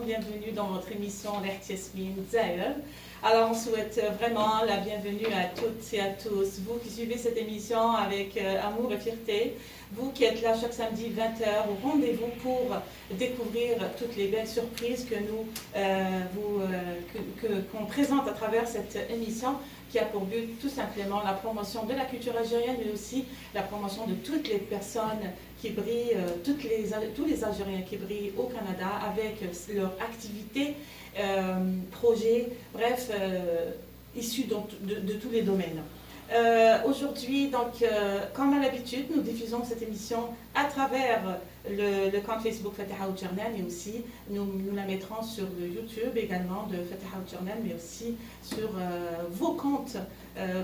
Bienvenue dans votre émission L'Ertiesmin Zaïl. Alors on souhaite vraiment la bienvenue à toutes et à tous, vous qui suivez cette émission avec amour et fierté, vous qui êtes là chaque samedi 20h au rendez-vous pour découvrir toutes les belles surprises que qu'on présente à travers cette émission qui a pour but tout simplement la promotion de la culture algérienne, mais aussi la promotion de toutes les personnes qui brillent, tous les Algériens qui brillent au Canada avec leur activité, projets, bref, issus de tous les domaines. Aujourd'hui, donc, comme à l'habitude, nous diffusons cette émission à travers le compte Facebook Fataha Outjernen, mais aussi nous la mettrons sur le YouTube également de Fataha Outjernen, mais aussi sur vos comptes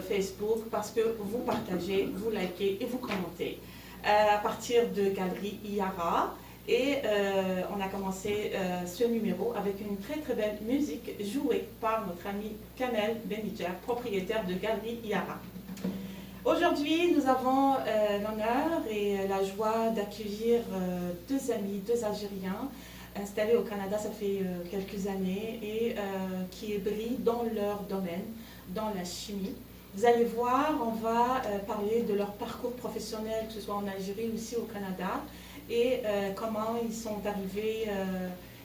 Facebook, parce que vous partagez, vous likez et vous commentez. À partir de Galerie Iara, et on a commencé ce numéro avec une très très belle musique jouée par notre ami Kamel Benidjer, propriétaire de Galerie Iara. Aujourd'hui, nous avons l'honneur et la joie d'accueillir deux amis, deux Algériens installés au Canada, ça fait quelques années, et qui brillent dans leur domaine, dans la chimie. Vous allez voir, on va parler de leur parcours professionnel, que ce soit en Algérie ou aussi au Canada, et comment ils sont arrivés,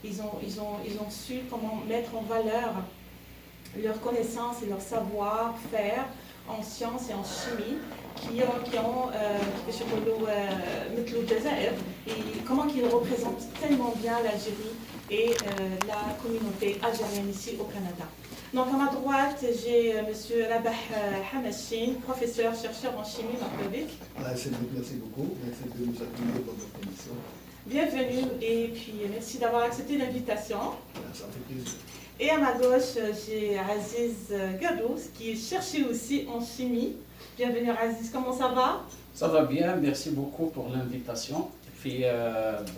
ils ont su comment mettre en valeur leurs connaissances et leur savoir-faire en sciences et en chimie, qui ont et comment ils représentent tellement bien l'Algérie et la communauté algérienne ici au Canada. Donc à ma droite, j'ai M. Rabah Hamashin, professeur, chercheur en chimie, Merci beaucoup, merci de nous accueillir dans votre émission. Bienvenue et puis merci d'avoir accepté l'invitation. Ça fait plaisir. Et à ma gauche, j'ai Aziz Gadous, qui est chercheur aussi en chimie. Bienvenue Aziz, comment ça va? Ça va bien, merci beaucoup pour l'invitation. Et puis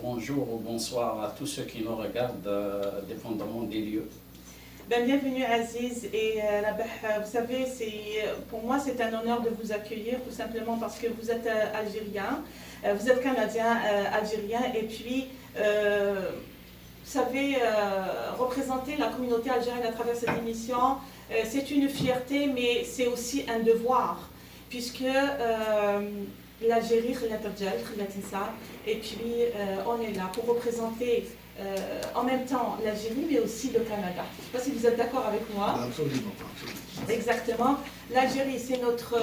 bonjour ou bonsoir à tous ceux qui nous regardent, dépendamment des lieux. Bienvenue Aziz et Rabah, vous savez, pour moi c'est un honneur de vous accueillir tout simplement parce que vous êtes algérien, vous êtes canadien, algérien et puis vous savez, représenter la communauté algérienne à travers cette émission, c'est une fierté mais c'est aussi un devoir puisque l'Algérie, et puis on est là pour représenter en même temps l'Algérie, mais aussi le Canada. Je ne sais pas si vous êtes d'accord avec moi. Absolument. Exactement. L'Algérie, c'est notre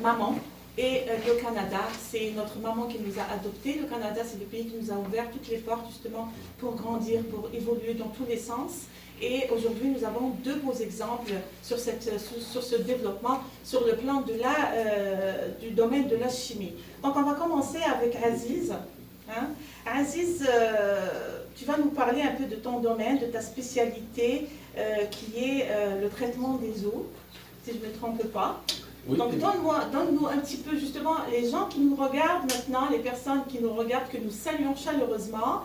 maman. Et le Canada, c'est notre maman qui nous a adoptés. Le Canada, c'est le pays qui nous a ouvert toutes les portes justement pour grandir, pour évoluer dans tous les sens. Et aujourd'hui, nous avons deux beaux exemples sur ce développement, sur le plan du domaine de la chimie. Donc, on va commencer avec Aziz. Aziz, tu vas nous parler un peu de ton domaine, de ta spécialité qui est le traitement des eaux, si je ne me trompe pas. Oui. Donc donne-nous un petit peu justement, les gens qui nous regardent maintenant, les personnes qui nous regardent, que nous saluons chaleureusement,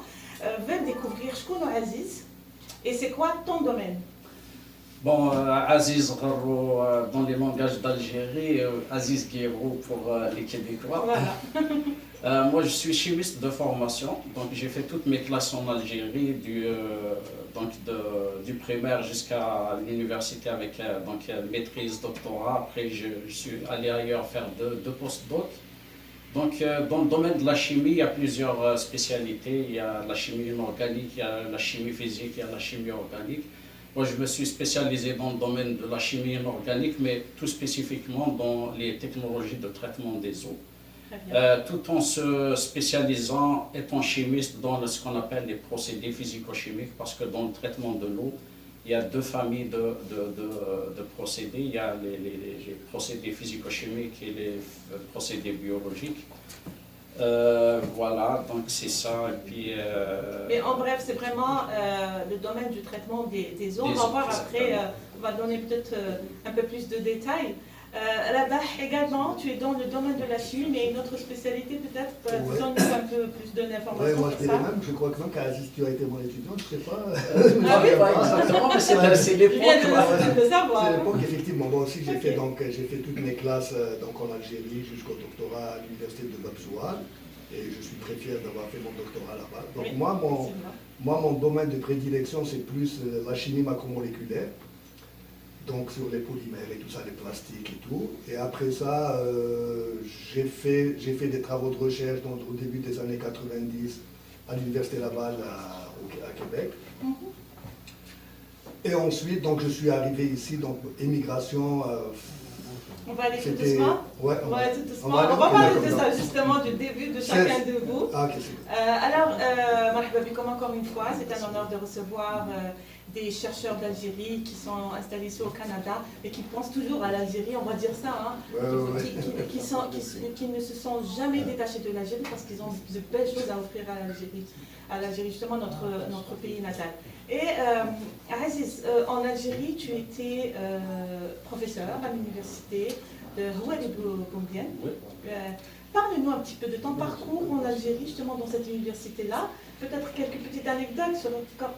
veulent découvrir Shkouno Aziz et c'est quoi ton domaine? Bon, Aziz Gharro dans les langages d'Algérie, Aziz Guérou pour les Québécois. Voilà. Moi, je suis chimiste de formation, donc j'ai fait toutes mes classes en Algérie, du primaire jusqu'à l'université avec maîtrise, doctorat. Après, je suis allé ailleurs faire deux post-doc. Donc, dans le domaine de la chimie, il y a plusieurs spécialités. Il y a la chimie inorganique, il y a la chimie physique, il y a la chimie organique. Moi, je me suis spécialisé dans le domaine de la chimie inorganique, mais tout spécifiquement dans les technologies de traitement des eaux. Tout en se spécialisant, étant chimiste dans ce qu'on appelle les procédés physico-chimiques, parce que dans le traitement de l'eau, il y a deux familles de procédés. Il y a les procédés physico-chimiques et les procédés biologiques. Voilà, donc c'est ça. Et puis, mais en bref, c'est vraiment le domaine du traitement des eaux. On va voir après, on va donner peut-être un peu plus de détails. Rabah, également, tu es dans le domaine de la chimie, mais une autre spécialité peut-être, donne-nous un peu plus d'informations. Oui, moi je dirais même, je crois que même qu'Aziz, tu as été mon étudiant, je ne sais pas. Ah oui, exactement, mais c'est l'époque. C'est l'époque, effectivement. Moi aussi, j'ai fait toutes mes classes donc, en Algérie jusqu'au doctorat à l'université de Babzoual. Et je suis très fier d'avoir fait mon doctorat là-bas. Donc oui, moi, mon domaine de prédilection, c'est plus la chimie macromoléculaire. Donc sur les polymères et tout ça, les plastiques et tout. Et après ça, j'ai fait des travaux de recherche donc, au début des années 90 à l'Université Laval à Québec. Et ensuite, donc, je suis arrivé ici, donc émigration. On va aller tout doucement. Ouais, on va aller tout doucement. On va parler de ça justement, du début de chacun de vous. Ah, okay, alors, marhaba bikom encore une fois, c'est un honneur de recevoir des chercheurs d'Algérie qui sont installés ici au Canada et qui pensent toujours à l'Algérie, on va dire ça, hein, qui ne se sont jamais détachés de l'Algérie parce qu'ils ont de belles choses à offrir à l'Algérie, justement notre pays natal. Et Aziz, en Algérie, tu étais professeur à l'université de Oued Boumediene. Oui. Parle-nous un petit peu de ton parcours en Algérie, justement dans cette université-là. Peut-être quelques petites anecdotes sur notre cas.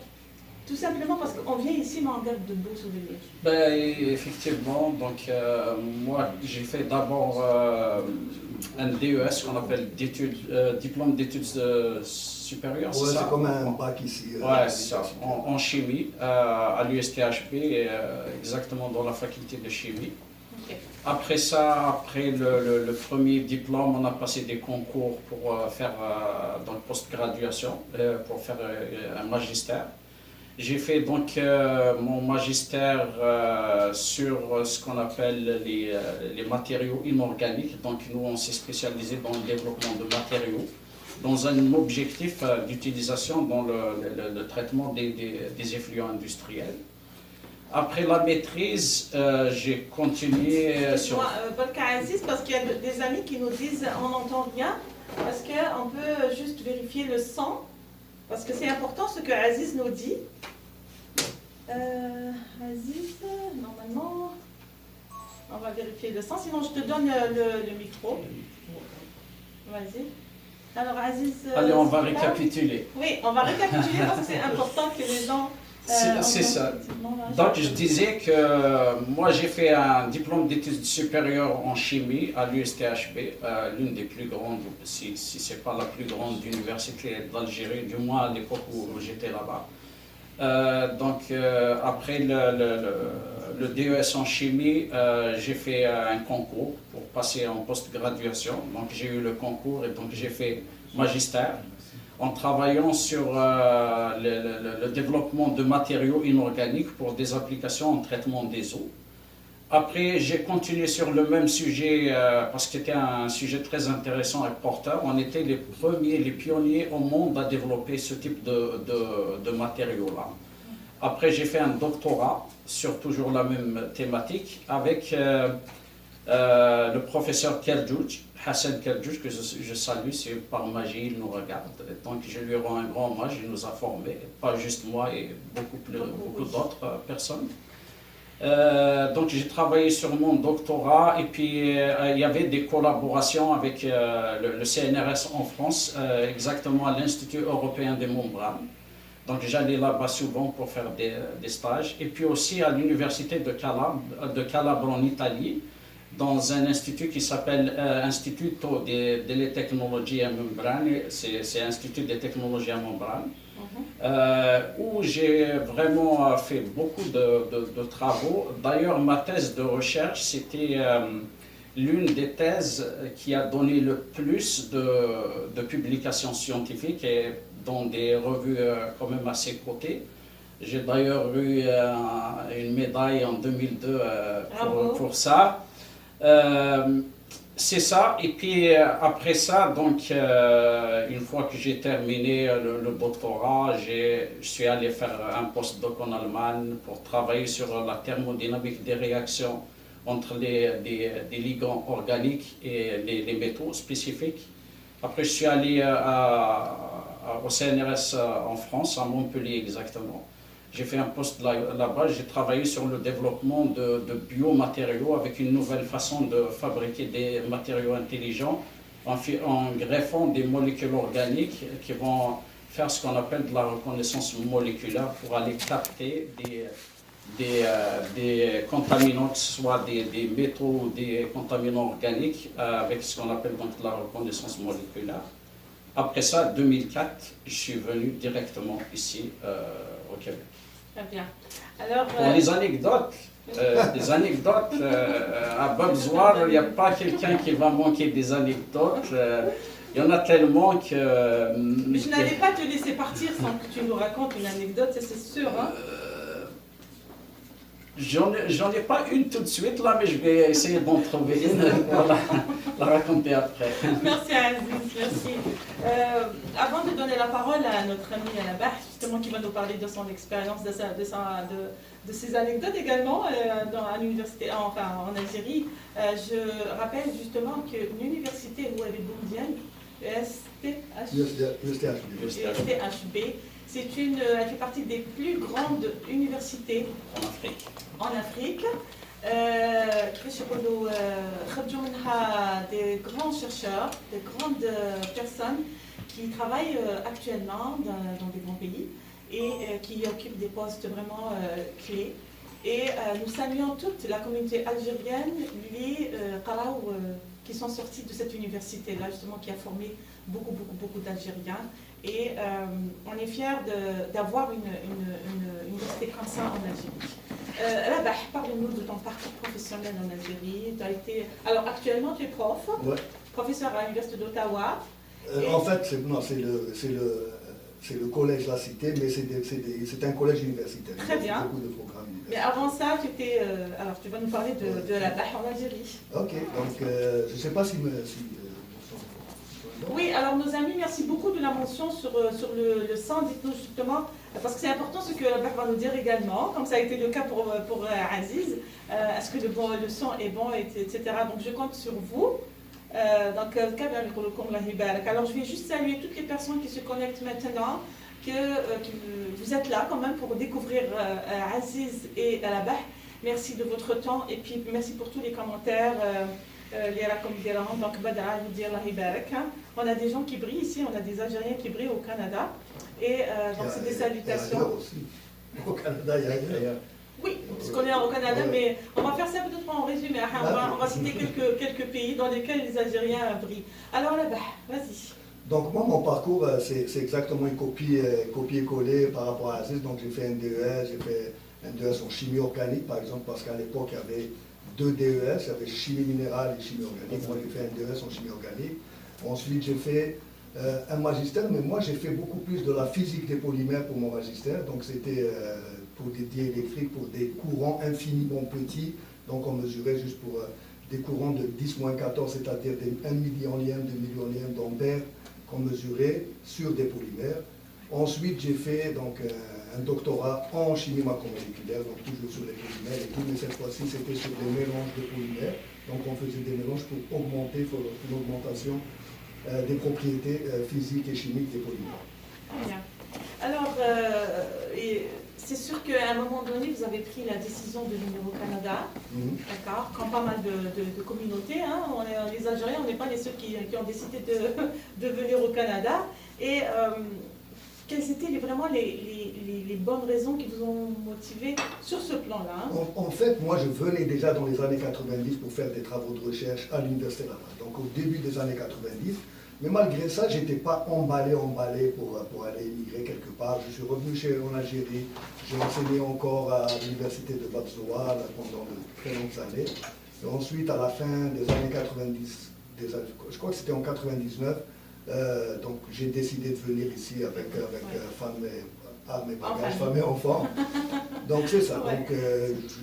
Tout simplement parce qu'on vient ici, mais on garde de beaux souvenirs. Ben, effectivement, donc moi j'ai fait d'abord un DES qu'on appelle diplôme d'études supérieures, ouais, c'est ça? C'est comme un bac ici. Ouais, c'est ça, en chimie, à l'USTHB, exactement dans la faculté de chimie. Okay. Après ça, après le premier diplôme, on a passé des concours pour faire donc post-graduation, pour faire un magistère. J'ai fait donc mon magistère sur ce qu'on appelle les matériaux inorganiques. Donc nous, on s'est spécialisé dans le développement de matériaux dans un objectif d'utilisation dans le traitement des effluents industriels. Après la maîtrise, j'ai continué sur... Barka Aziz, parce qu'il y a des amis qui nous disent on n'entend rien. Est-ce qu'on peut juste vérifier le son? Parce que c'est important ce que Aziz nous dit. Aziz, normalement, on va vérifier le son, sinon je te donne le micro. Vas-y. Alors Aziz... Allez, on va récapituler. Oui, on va récapituler parce que c'est important que les gens... c'est ça. Donc je disais que moi j'ai fait un diplôme d'études supérieures en chimie à l'USTHB, l'une des plus grandes, si ce n'est pas la plus grande université d'Algérie, du moins à l'époque où j'étais là-bas. Après le DES en chimie, j'ai fait un concours pour passer en post-graduation. Donc j'ai eu le concours et donc j'ai fait magistère en travaillant sur le développement de matériaux inorganiques pour des applications en traitement des eaux. Après, j'ai continué sur le même sujet parce que c'était un sujet très intéressant et porteur. On était les premiers, les pionniers au monde à développer ce type de matériaux-là. Après, j'ai fait un doctorat sur toujours la même thématique avec le professeur Kerjouj, Hassan Kerjouj, que je salue, c'est par magie, il nous regarde. Donc, je lui rends un grand hommage, il nous a formés, pas juste moi et beaucoup d'autres personnes. Donc j'ai travaillé sur mon doctorat et puis il y avait des collaborations avec le CNRS en France, exactement à l'Institut européen des membranes. Donc j'allais là-bas souvent pour faire des stages. Et puis aussi à l'université de Calabre en Italie, dans un institut qui s'appelle Instituto delle Tecnologie a Membrane, c'est Institut des technologies à membrane. Où j'ai vraiment fait beaucoup de travaux. D'ailleurs, ma thèse de recherche, c'était l'une des thèses qui a donné le plus de publications scientifiques et dans des revues quand même assez cotées. J'ai d'ailleurs eu une médaille en 2002 pour ça. C'est ça, et puis après ça, donc une fois que j'ai terminé le doctorat, je suis allé faire un postdoc en Allemagne pour travailler sur la thermodynamique des réactions entre des ligands organiques et les métaux spécifiques. Après, je suis allé au CNRS en France, à Montpellier exactement. J'ai fait un poste là-bas, j'ai travaillé sur le développement de biomatériaux avec une nouvelle façon de fabriquer des matériaux intelligents en greffant des molécules organiques qui vont faire ce qu'on appelle de la reconnaissance moléculaire pour aller capter des contaminants, que ce soit des métaux ou des contaminants organiques avec ce qu'on appelle donc de la reconnaissance moléculaire. Après ça, 2004, je suis venu directement ici au Québec. Très bien. Alors, pour les anecdotes, à Babzoar, il n'y a pas quelqu'un qui va manquer des anecdotes. Il y en a tellement que... Mais je n'allais pas te laisser partir sans que tu nous racontes une anecdote, c'est sûr. Hein? J'en ai pas une tout de suite là, mais je vais essayer d'en trouver une pour la raconter après. Merci Aziz, merci. Avant de donner la parole à notre ami Alabah, justement qui va nous parler de son expérience, de ses anecdotes également à l'université, enfin en Algérie, je rappelle justement qu'une université où elle est bourdienne, USTHB, elle fait partie des plus grandes universités en Afrique. Des grands chercheurs, des grandes personnes qui travaillent actuellement dans des grands pays et qui occupent des postes vraiment clés. Et nous saluons toute la communauté algérienne, les Qaraou qui sont sortis de cette université-là, justement, qui a formé beaucoup d'Algériens. Et on est fiers d'avoir une université comme ça en Algérie. Rabah, parle-nous de ton parcours professionnel en Algérie. Alors actuellement, tu es prof, professeur à l'Université d'Ottawa. En fait, c'est le collège La Cité, mais c'est un collège universitaire. Très bien. Beaucoup de programmes universitaires. Mais avant ça, alors tu vas nous parler de Rabah en Algérie. Ok, donc je ne sais pas si oui, alors nos amis, merci beaucoup de la mention sur le sang. Dites-nous justement, parce que c'est important ce que Rabah va nous dire également, comme ça a été le cas pour Aziz. Est-ce que le sang est bon, etc. Donc je compte sur vous. Alors je vais juste saluer toutes les personnes qui se connectent maintenant, que vous êtes là quand même pour découvrir Aziz et Rabah. Merci de votre temps et puis merci pour tous les commentaires. Donc, on a des gens qui brillent ici, on a des Algériens qui brillent au Canada. Et donc, c'est des salutations. Aussi. Au Canada, il y a ailleurs. Oui, parce qu'on est au Canada, mais on va faire ça peut-être en résumé. On va citer quelques pays dans lesquels les Algériens brillent. Alors là-bas, vas-y. Donc, moi, mon parcours, c'est exactement une copier-coller par rapport à Aziz. Donc, j'ai fait un DES, j'ai fait un DES en chimie organique, par exemple, parce qu'à l'époque, il y avait 2 DES, il y avait chimie minérale et chimie organique. Moi, j'ai fait un DES en chimie organique. Ensuite, j'ai fait un magistère, mais moi, j'ai fait beaucoup plus de la physique des polymères pour mon magistère. Donc, c'était pour des diélectriques, pour des courants infiniment petits. Donc, on mesurait juste pour des courants de 10-14, c'est-à-dire des 1 millionième, 2 millionième d'ampères qu'on mesurait sur des polymères. Ensuite, j'ai fait donc un doctorat en chimie macromoléculaire, donc toujours sur les polymères et tout, mais cette fois-ci c'était sur des mélanges de polymères. Donc on faisait des mélanges pour augmenter, pour l'augmentation des propriétés physiques et chimiques des polymères. Bien. Alors, c'est sûr qu'à un moment donné, vous avez pris la décision de venir au Canada, d'accord, comme pas mal de communautés. Hein, les Algériens, on n'est pas les seuls qui ont décidé de venir au Canada. Et quelles étaient vraiment les bonnes raisons qui vous ont motivé sur ce plan-là? Hein? En fait, moi, je venais déjà dans les années 90 pour faire des travaux de recherche à l'Université Laval. Donc, au début des années 90. Mais malgré ça, je n'étais pas emballé pour aller émigrer quelque part. Je suis revenu en Algérie. J'ai enseigné encore à l'Université de Babzoa pendant de très longues années. Et ensuite, à la fin des années 90, je crois que c'était en 99, donc j'ai décidé de venir ici avec femme et bagages, femme et enfants. Donc c'est ça. Ouais. Donc,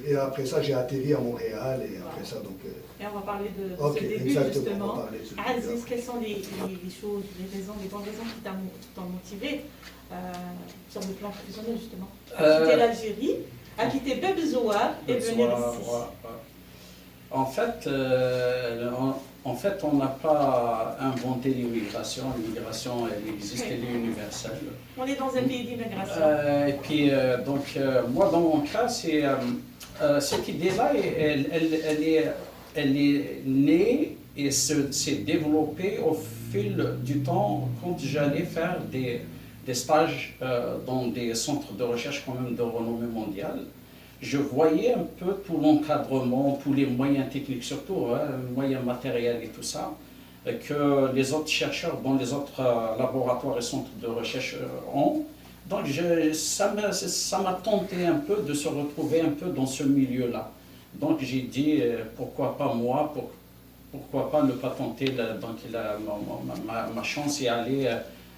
et après ça, j'ai atterri à Montréal et après ça, donc... Et on va parler de Ok, ce début exactement, justement. on va parler de ce début. Aziz, quelles sont les choses, les raisons, les bonnes raisons qui t'ont motivé sur le plan professionnel justement à quitter l'Algérie, à quitter Bab Zouar et venir ici? En fait, on n'a pas inventé l'immigration. L'immigration, elle existe, elle est universelle. On est dans un pays d'immigration. Et puis, moi, dans mon cas, cette idée-là, elle est née et s'est développée au fil du temps quand j'allais faire des stages dans des centres de recherche quand même de renommée mondiale. Je voyais un peu tout l'encadrement, tous les moyens techniques surtout, moyens matériels et tout ça, que les autres chercheurs dans les autres laboratoires et centres de recherche ont. Donc ça m'a tenté un peu de se retrouver un peu dans ce milieu-là. Donc j'ai dit, pourquoi pas moi, pourquoi pas ne pas tenter ma chance et aller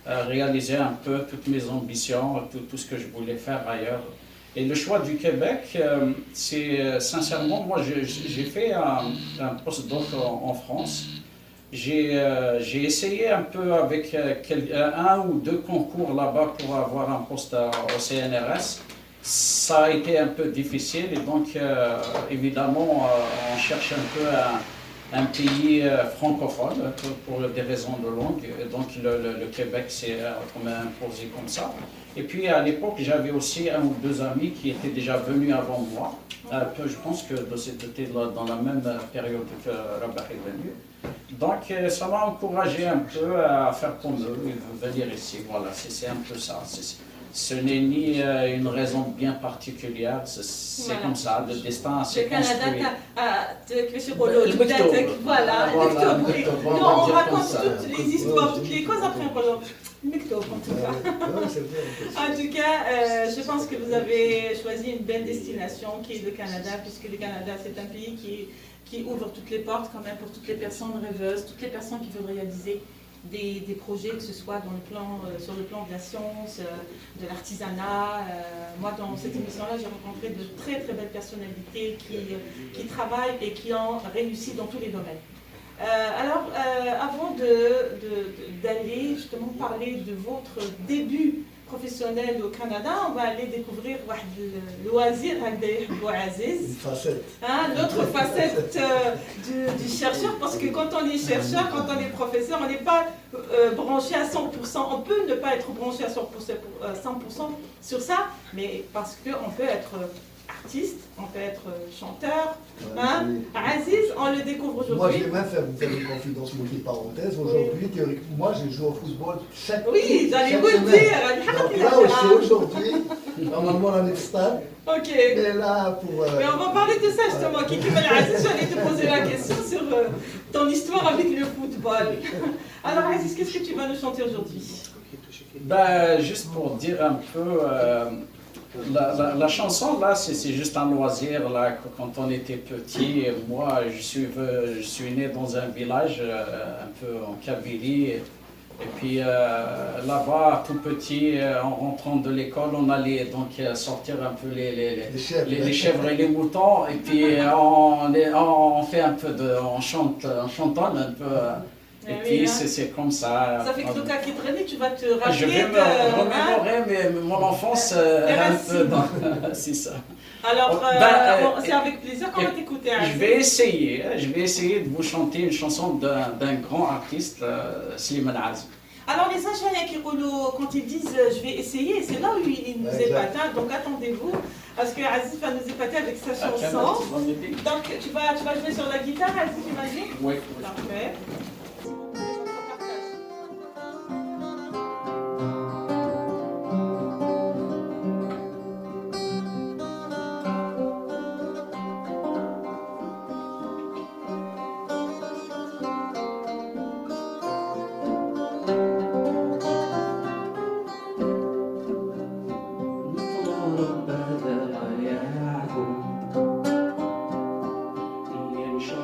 réaliser un peu toutes mes ambitions, tout ce que je voulais faire ailleurs. Et le choix du Québec, c'est sincèrement, moi j'ai fait un postdoc en France. J'ai essayé un peu avec un ou deux concours là-bas pour avoir un poste au CNRS. Ça a été un peu difficile et donc évidemment on cherche un peu un pays francophone pour des raisons de langue. Et donc le Québec s'est imposé comme ça. Et puis à l'époque, j'avais aussi un ou deux amis qui étaient déjà venus avant moi. Je pense que c'était dans la même période que Rabah est venu. Donc ça m'a encouragé un peu à faire comme eux et venir ici. Voilà, c'est un peu ça. Ce n'est ni une raison bien particulière, c'est voilà. Comme ça, le destin s'est Le construit. Canada, voilà, on raconte toutes les histoires, toutes les causes après en tout cas. En tout cas, je pense que vous avez choisi une belle destination qui est le Canada, puisque le Canada c'est un pays qui ouvre toutes les portes quand même pour toutes les personnes rêveuses, toutes les personnes qui veulent réaliser des projets, que ce soit sur le plan de la science, de l'artisanat. Moi, dans cette émission-là, j'ai rencontré de très très belles personnalités qui travaillent et qui ont réussi dans tous les domaines. Avant d'aller justement parler de votre début professionnel au Canada, on va aller découvrir le loisir Aziz. Une facette. L'autre facette du chercheur, parce que quand on est chercheur, quand on est professeur, on n'est pas branché à 100%. On peut ne pas être branché à 100% sur ça, mais parce qu'on peut être artiste, on peut être chanteur. Aziz, on le découvre aujourd'hui. Moi, je vais même faire une confidence, une petite parenthèse. Aujourd'hui, théoriquement, moi, je joue au football chaque j'allais vous le semaine. dire. Donc là où je suis aujourd'hui, normalement, on est au stade. Ok. Mais là, Mais on va parler de ça justement. Kiki Aziz, j'allais te poser la question sur ton histoire avec le football. Alors Aziz, qu'est-ce que tu vas nous chanter aujourd'hui? Juste pour dire un peu, la chanson là, c'est juste un loisir là. Quand on était petit, moi je suis né dans un village un peu en Kabylie. Et puis là-bas, tout petit, en rentrant de l'école, on allait donc sortir un peu les chèvres et les moutons. Et puis on fait un peu on chantonne un peu. Et puis c'est comme ça. Ça fait que Doka qui traînait, tu vas te rappeler. Je vais me remémorer mon enfance un peu. C'est ça. Alors, c'est avec plaisir qu'on va t'écouter. Je vais essayer de vous chanter une chanson d'un grand artiste, Slimane Azzi. Alors les Algériens quand ils disent je vais essayer, c'est là où ils nous épatent. Donc attendez-vous, parce que Aziz va nous épater avec sa chanson. Donc tu vas jouer sur la guitare, Aziz, j'imagine? Oui. Parfait. يمشي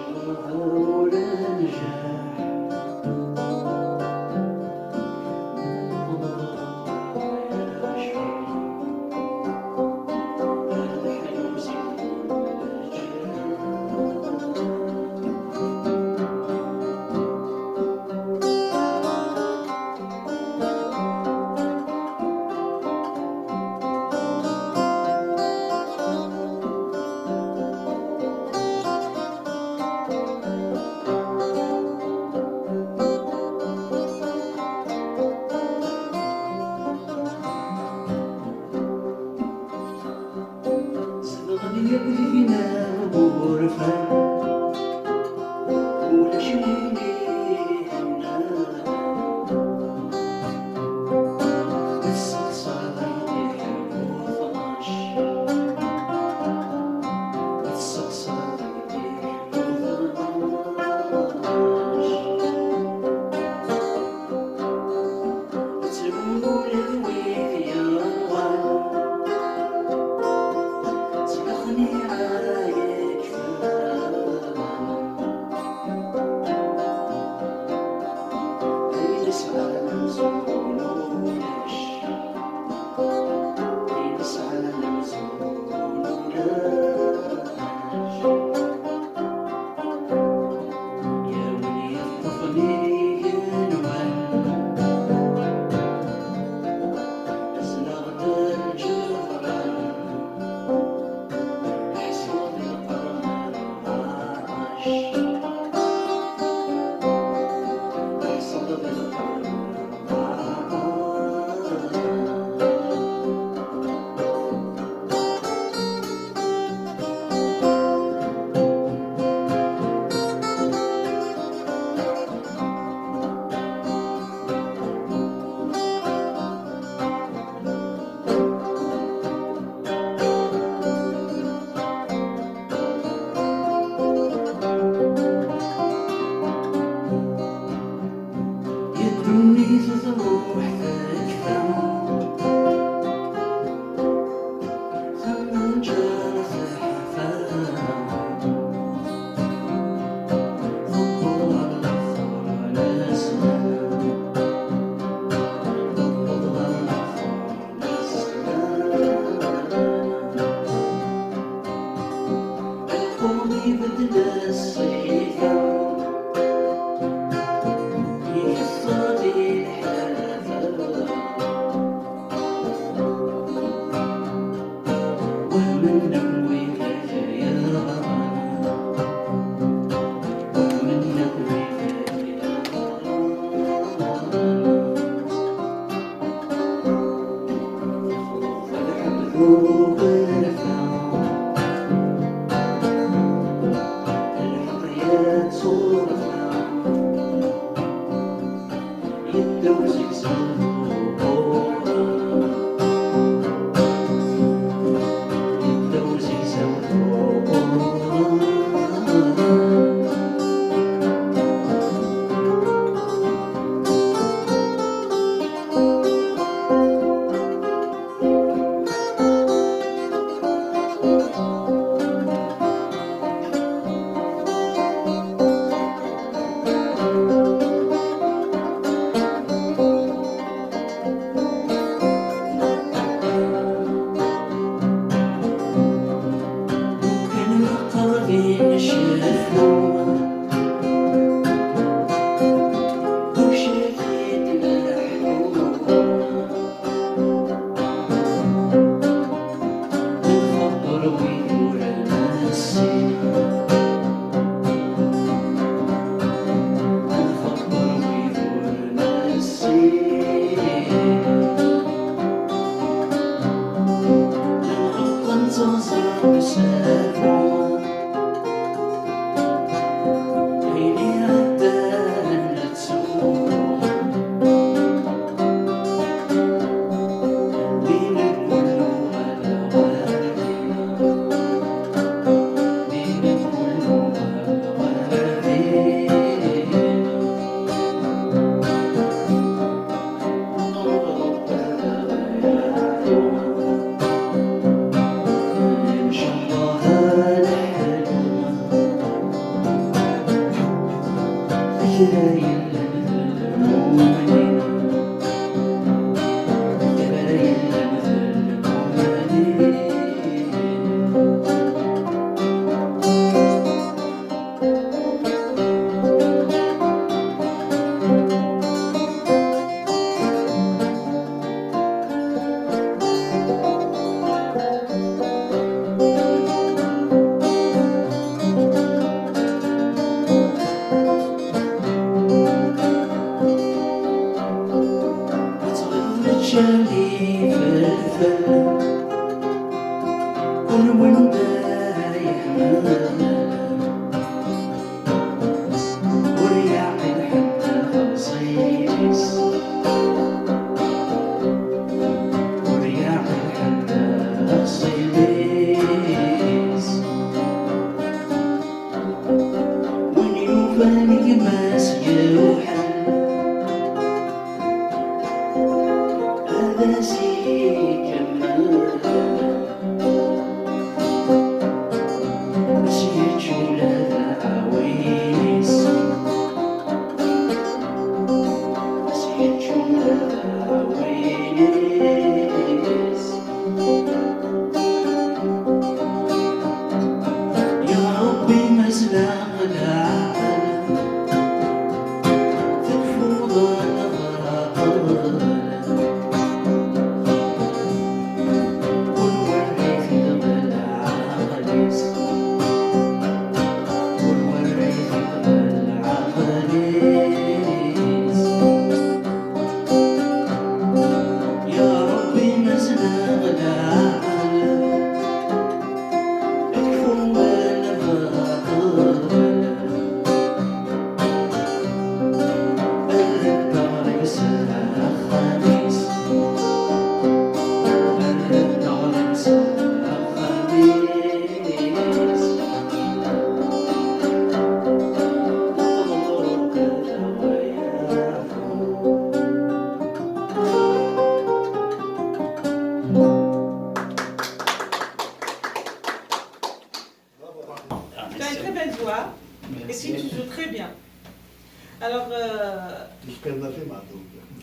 شكرنا في معدوم.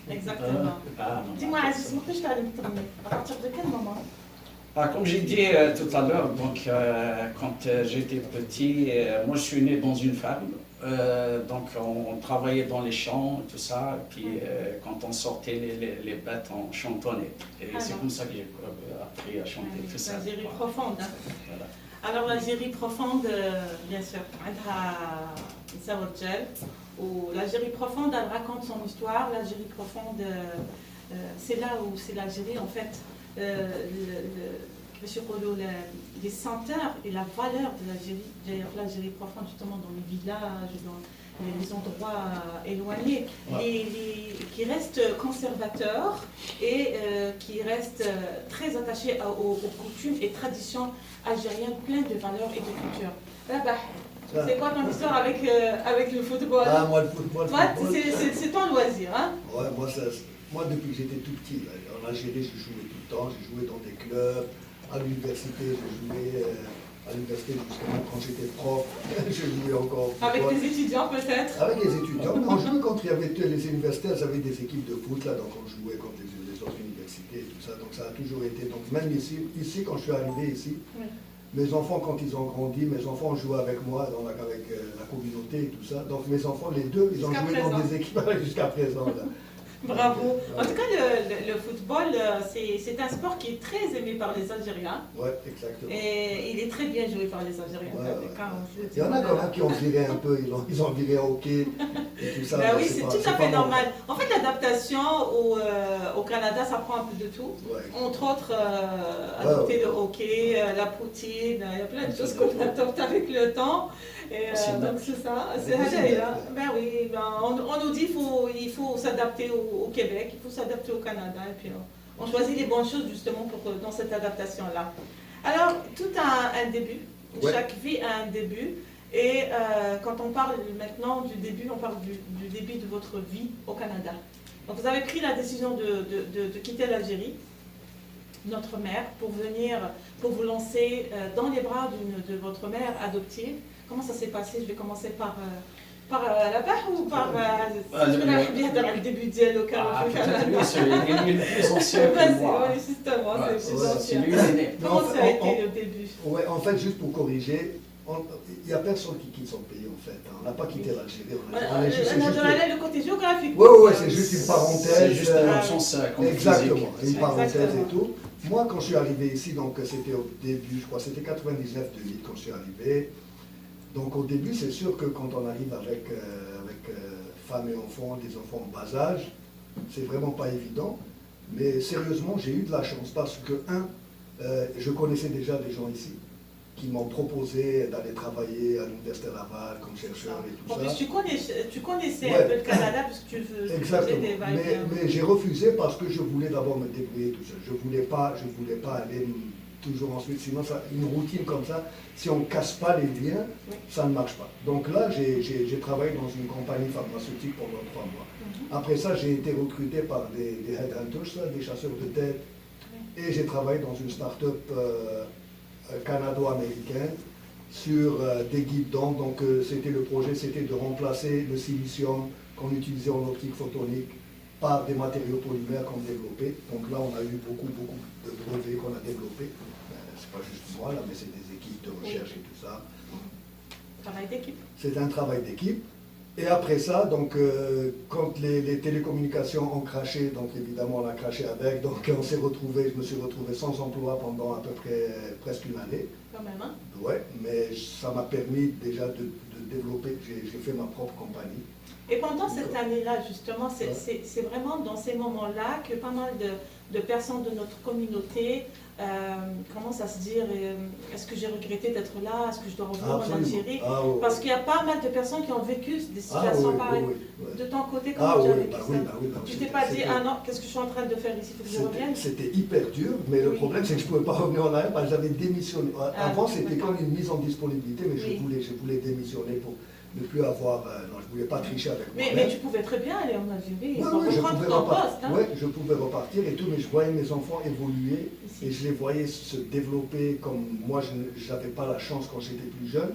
Exactement. Dis-moi, Aziz, à partir de quel moment? Comme j'ai dit tout à l'heure, donc quand j'étais petit, moi je suis né dans une ferme, donc on travaillait dans les champs, tout ça, et puis quand on sortait les bêtes, on chantonnait. Et c'est comme ça que j'ai appris à chanter tout ça. L'Algérie profonde. Hein. Voilà. Alors l'Algérie profonde, bien sûr, ou l'Algérie profonde, elle raconte son histoire. L'Algérie profonde, c'est là où c'est l'Algérie en fait. Les senteurs et la valeur de l'Algérie, l'Algérie profonde justement dans les villages, dans les endroits éloignés, qui restent conservateurs et qui restent très attachés aux coutumes et traditions algériennes pleines de valeurs et de culture. C'est quoi ton histoire avec le football? Moi, le football. C'est ton loisir, hein? Ouais, moi, depuis que j'étais tout petit, là, en Algérie, je jouais tout le temps. J'ai joué dans des clubs. À l'université, j'ai joué à l'université justement quand j'étais prof. J'ai joué encore. Avec des étudiants peut-être? Avec les étudiants. On jouait quand il y avait les universités, elles avaient des équipes de foot, là, donc on jouait contre les autres universités et tout ça. Donc ça a toujours été. Donc même ici quand je suis arrivé ici, oui. Mes enfants, quand ils ont grandi, mes enfants ont joué avec moi, avec la communauté et tout ça. Donc mes enfants, les deux, ils ont joué dans des équipes jusqu'à présent. Là. Bravo. En tout cas, le football, c'est un sport qui est très aimé par les Algériens. Oui, exactement. Et il est très bien joué par les Algériens. Il y en a quand même qui ont viré un peu, ils ont viré au hockey et tout ça. Ben oui, c'est tout à fait normal. En fait, l'adaptation au Canada, ça prend un peu de tout. Ouais. Entre autres, adopter le hockey, la poutine, il y a plein de choses qu'on adopte avec le temps. Et donc c'est ça, c'est ben oui, on nous dit qu'il faut s'adapter au Québec, il faut s'adapter au Canada, et puis on choisit les bonnes choses justement dans cette adaptation-là. Alors, tout a un début, ouais. Chaque vie a un début, et quand on parle maintenant du début, on parle du début de votre vie au Canada. Donc vous avez pris la décision de quitter l'Algérie, notre mère, pour vous lancer dans les bras de votre mère adoptive. Comment ça s'est passé? Je vais commencer par la part ou par le début de dialogue au Canada? Il est le plus ancien que moi. Oui, justement, c'est le plus ancien. Comment ça a été le début? Oui, en fait, juste pour corriger, il n'y a personne qui quitte son pays, en fait. On n'a pas quitté l'Algérie. On a juste le côté géographique. Oui, c'est juste une parenthèse. C'est juste un absence exactement, une parenthèse et tout. Moi, quand je suis arrivé ici, donc c'était au début, je crois, c'était 99-2000 quand je suis arrivé. Donc au début, c'est sûr que quand on arrive avec femmes et enfants, des enfants en bas âge, c'est vraiment pas évident. Mais sérieusement, j'ai eu de la chance parce que, je connaissais déjà des gens ici qui m'ont proposé d'aller travailler à l'Université Laval comme chercheur et tout ça. En plus, tu connaissais un peu le Canada parce que tu faisais des vagues. Mais j'ai refusé parce que je voulais d'abord me débrouiller tout seul. Je voulais pas aller toujours ensuite, sinon une routine comme ça, si on ne casse pas les liens, oui. Ça ne marche pas. Donc là, j'ai travaillé dans une compagnie pharmaceutique pendant 3 mois. Après ça, j'ai été recruté par des headhunters, des chasseurs de tête, et j'ai travaillé dans une start-up canado-américaine sur des guidons. Donc le projet, c'était de remplacer le silicium qu'on utilisait en optique photonique par des matériaux polymères qu'on développait. Donc là, on a eu beaucoup de brevets qu'on a développés. C'est pas juste moi, là, mais c'est des équipes de recherche et tout ça. Travail d'équipe. C'est un travail d'équipe. Et après ça, donc, quand les télécommunications ont craché, donc évidemment on a craché avec, donc je me suis retrouvé sans emploi pendant à peu près presque une année. Quand même, hein? Ouais, mais ça m'a permis déjà de développer, j'ai fait ma propre compagnie. Et pendant cette année-là, justement, c'est vraiment dans ces moments-là que pas mal de personnes de notre communauté commencent à se dire est-ce que j'ai regretté d'être là? Est-ce que je dois revenir en Algérie? Parce qu'il y a pas mal de personnes qui ont vécu des situations pareilles. De ton côté, comment tu as vécu ça? Tu t'es pas dit ah non, qu'est-ce que je suis en train de faire ici? Il faut que je revienne? C'était hyper dur, mais le problème c'est que je ne pouvais pas revenir en arrière parce que j'avais démissionné. Avant, c'était comme une mise en disponibilité, mais je voulais démissionner pour ne plus avoir... non, je ne voulais pas tricher avec moi. Mais tu pouvais très bien aller en Algérie, je pouvais repartir. Oui, je pouvais repartir et tout, mais je voyais mes enfants évoluer et je les voyais se développer comme moi, je n'avais pas la chance quand j'étais plus jeune.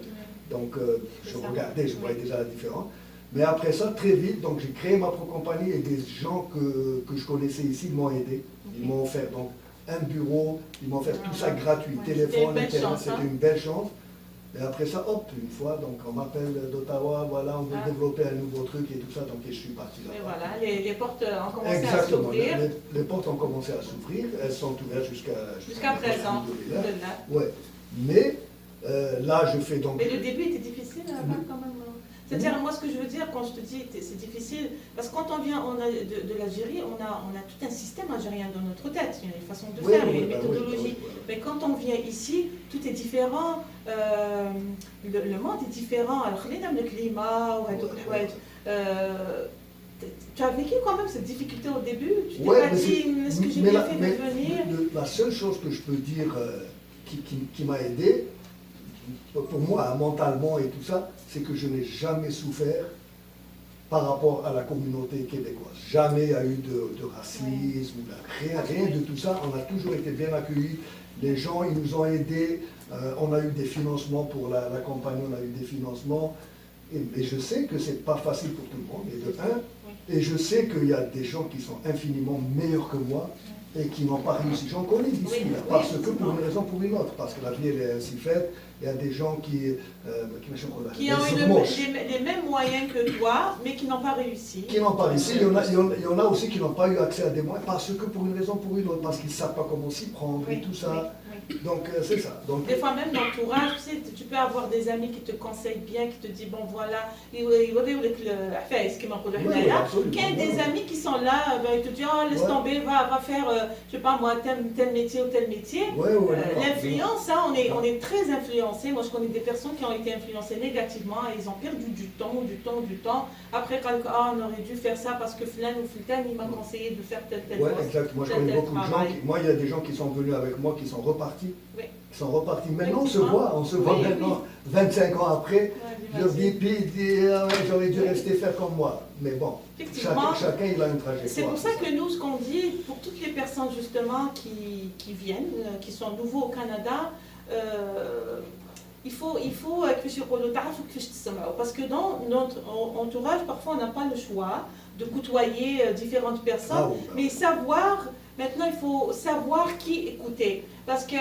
Donc, je regardais, je voyais déjà la différence. Mais après ça, très vite, donc j'ai créé ma propre compagnie et des gens que je connaissais ici m'ont aidé. Ils m'ont offert donc un bureau, ils m'ont offert tout ça gratuit, téléphone, internet, c'était une belle chance. Et après ça, hop, une fois, donc on m'appelle d'Ottawa, voilà, on veut développer un nouveau truc et tout ça, donc je suis parti là. Et voilà, les portes ont commencé à s'ouvrir. Les portes ont commencé à s'ouvrir, elles sont ouvertes jusqu'à présent. Ouais. Mais là, je fais donc... Mais le début était difficile là-bas quand même. C'est-à-dire, moi, ce que je veux dire quand je te dis c'est difficile, parce que quand on vient de l'Algérie, on a tout un système algérien dans notre tête. Il y a une façon de faire, il y a une méthodologie. Mais quand on vient ici, tout est différent. Le monde est différent. Alors, le climat, tu as vécu quand même cette difficulté au début. Tu t'es pas dit, est-ce que j'ai bien fait de venir? La seule chose que je peux dire qui m'a aidé, pour moi, mentalement et tout ça, c'est que je n'ai jamais souffert par rapport à la communauté québécoise. Jamais il y a eu de racisme, rien de tout ça. On a toujours été bien accueillis. Les gens, ils nous ont aidés. On a eu des financements pour la compagnie, on a eu des financements. Et je sais que c'est pas facile pour tout le monde, et je sais qu'il y a des gens qui sont infiniment meilleurs que moi et qui n'ont pas réussi. J'en connais d'ici, parce que pour une raison ou pour une autre, parce que la vie elle est ainsi faite. Il y a des gens qui ont eu les mêmes moyens que toi, mais qui n'ont pas réussi. Qui n'ont pas réussi. Il y en a aussi qui n'ont pas eu accès à des moyens, parce que pour une raison ou pour une autre, parce qu'ils ne savent pas comment s'y prendre et tout ça. Donc c'est ça. Donc, des fois même l'entourage, tu peux avoir des amis qui te conseillent bien, qui te disent bon voilà, il y a des amis qui sont là, ils te disent oh laisse tomber, va faire, je sais pas moi, tel métier ou tel métier. L'influence, on est très influencé. Moi je connais des personnes qui ont été influencées négativement et ils ont perdu du temps. Après quand on aurait dû faire ça parce que Flan ou Fultan il m'a conseillé de faire tel chose. Exact. Moi je connais beaucoup de gens. Moi il y a des gens qui sont venus avec moi, qui sont repartis. Ils sont repartis. Maintenant, on se voit maintenant, 25 ans après. Je leur dis, j'aurais dû rester faire comme moi. Mais bon, chacun il a une trajectoire. C'est pour ça que nous, ce qu'on dit, pour toutes les personnes justement qui viennent, qui sont nouveaux au Canada, il faut parce que dans notre entourage, parfois on n'a pas le choix de côtoyer différentes personnes, mais savoir, maintenant il faut savoir qui écouter. Parce que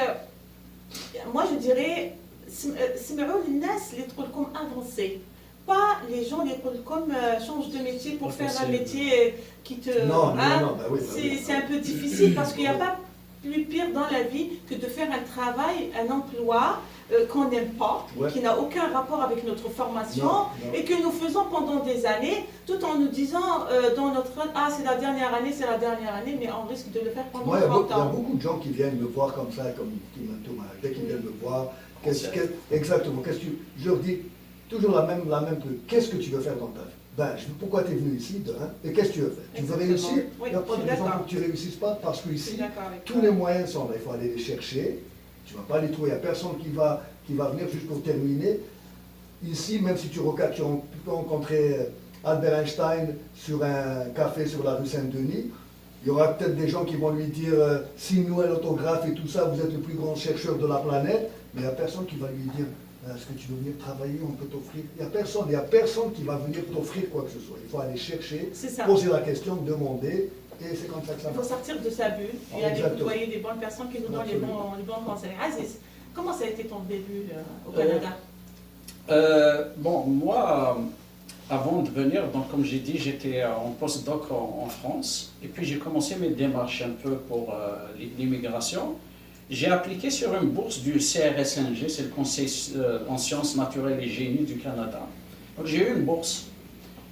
moi je dirais, les trucs comme avancés. Pas les gens les comme changent de métier pour faire un métier qui te... c'est un peu difficile parce qu'il n'y a pas plus pire dans la vie que de faire un travail, un emploi qu'on n'aime pas, qui n'a aucun rapport avec notre formation et que nous faisons pendant des années, tout en nous disant dans notre c'est la dernière année, mais on risque de le faire pendant 30 ans. Il y a beaucoup de gens qui viennent me voir comme ça, comme Thomas, qui viennent me voir. Exactement, je leur dis toujours la même truc. Qu'est-ce que tu veux faire dans ta vie? Pourquoi tu es venu ici et qu'est-ce que tu veux faire? Tu veux réussir? Il n'y a pas de raison pour que tu ne réussisses pas, parce que ici, tous les moyens sont là. Il faut aller les chercher. Tu ne vas pas les trouver. Il n'y a personne qui va venir juste pour terminer. Ici, même si tu peux rencontrer Albert Einstein sur un café sur la rue Saint-Denis, il y aura peut-être des gens qui vont lui dire « Signe-nous un autographe et tout ça, vous êtes le plus grand chercheur de la planète ». Mais il n'y a personne qui va lui dire « Est-ce que tu veux venir travailler, on peut t'offrir ». Il n'y a personne qui va venir t'offrir quoi que ce soit. Il faut aller chercher, poser la question, demander. Et c'est comme ça que ça marche. Il faut sortir de sa bulle et aller côtoyer des bonnes personnes qui nous donnent les bons conseils. Aziz, comment ça a été ton début au Canada? Moi, avant de venir, donc, comme j'ai dit, j'étais en postdoc en France. Et puis j'ai commencé mes démarches un peu pour l'immigration. J'ai appliqué sur une bourse du CRSNG, c'est le Conseil en sciences naturelles et génie du Canada. Donc j'ai eu une bourse.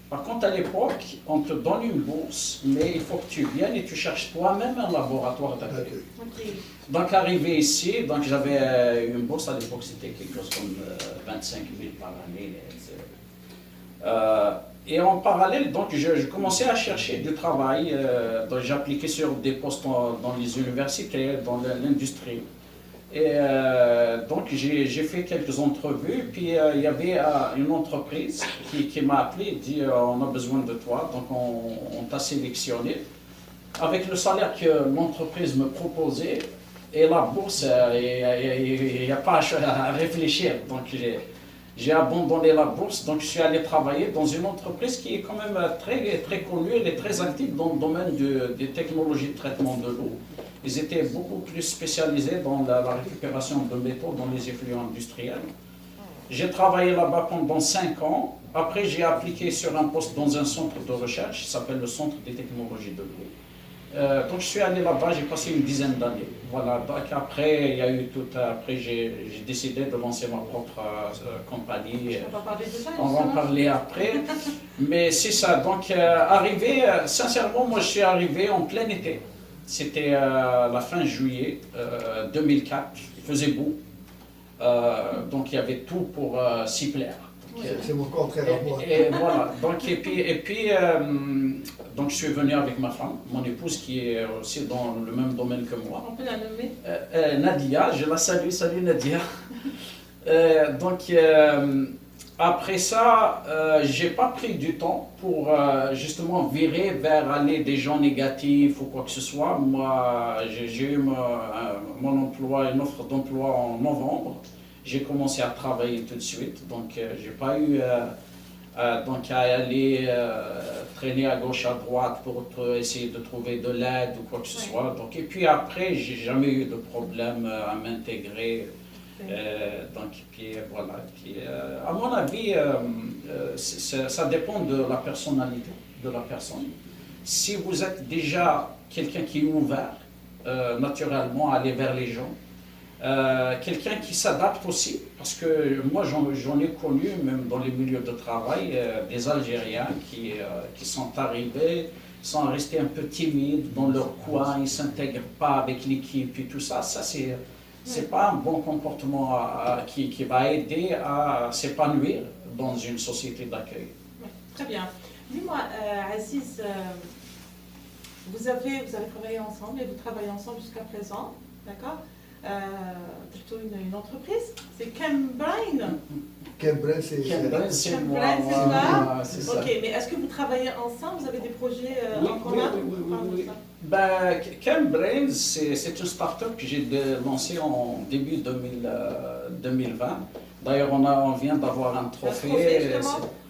Par contre, à l'époque, on te donne une bourse, mais il faut que tu viennes et tu cherches toi-même un laboratoire d'accueil. Donc, arrivé ici, donc j'avais une bourse à l'époque, c'était quelque chose comme 25 000 par année. Et en parallèle, donc, je commençais à chercher du travail. J'appliquais sur des postes dans les universités, dans l'industrie. Et donc j'ai fait quelques entrevues, puis il y avait une entreprise qui m'a appelé et dit on a besoin de toi, donc on t'a sélectionné. Avec le salaire que l'entreprise me proposait et la bourse, il n'y a pas à réfléchir. Donc j'ai abandonné la bourse, donc je suis allé travailler dans une entreprise qui est quand même très connue, elle est très active dans le domaine des technologies de traitement de l'eau. Ils étaient beaucoup plus spécialisés dans la récupération de métaux dans les effluents industriels. J'ai travaillé là-bas pendant 5 ans. Après, j'ai appliqué sur un poste dans un centre de recherche qui s'appelle le Centre des technologies de l'eau. Donc je suis allé là-bas, j'ai passé une dizaine d'années. Voilà. Donc après, il y a eu tout. Après, j'ai décidé de lancer ma propre compagnie. On va parler de ça. On va en parler après. Mais c'est ça. Donc sincèrement, moi je suis arrivé en plein été. C'était la fin juillet 2004. Il faisait beau. Donc il y avait tout pour s'y plaire. C'est mon contraire à moi. Et voilà. Donc je suis venu avec ma femme, mon épouse qui est aussi dans le même domaine que moi. On peut la nommer Nadia, je la salue, salut Nadia. Après ça, j'ai pas pris du temps pour justement virer vers aller des gens négatifs ou quoi que ce soit. Moi, j'ai eu mon emploi, une offre d'emploi en novembre. J'ai commencé à travailler tout de suite, donc j'ai pas eu donc à aller traîner à gauche à droite pour essayer de trouver de l'aide ou quoi que ce soit. Donc, et puis après, j'ai jamais eu de problème à m'intégrer. Donc, puis voilà. Puis, à mon avis, ça dépend de la personnalité de la personne. Si vous êtes déjà quelqu'un qui est ouvert, naturellement, à aller vers les gens, quelqu'un qui s'adapte aussi, parce que moi j'en ai connu, même dans les milieux de travail, des Algériens qui sont arrivés, sont restés un peu timides dans leur coin, ils ne s'intègrent pas avec l'équipe et tout ça. Ça, c'est pas un bon comportement qui va aider à s'épanouir dans une société d'accueil. Oui, très bien. Dis-moi, Aziz, vous avez travaillé ensemble et vous travaillez ensemble jusqu'à présent, d'accord? Plutôt une entreprise, c'est Chembrain. Chembrain, c'est moi. C'est ça. Ok, mais est-ce que vous travaillez ensemble? Vous avez des projets en commun? Oui. Chembrain, c'est une start-up que j'ai lancée en début 2020. D'ailleurs, on vient d'avoir un trophée.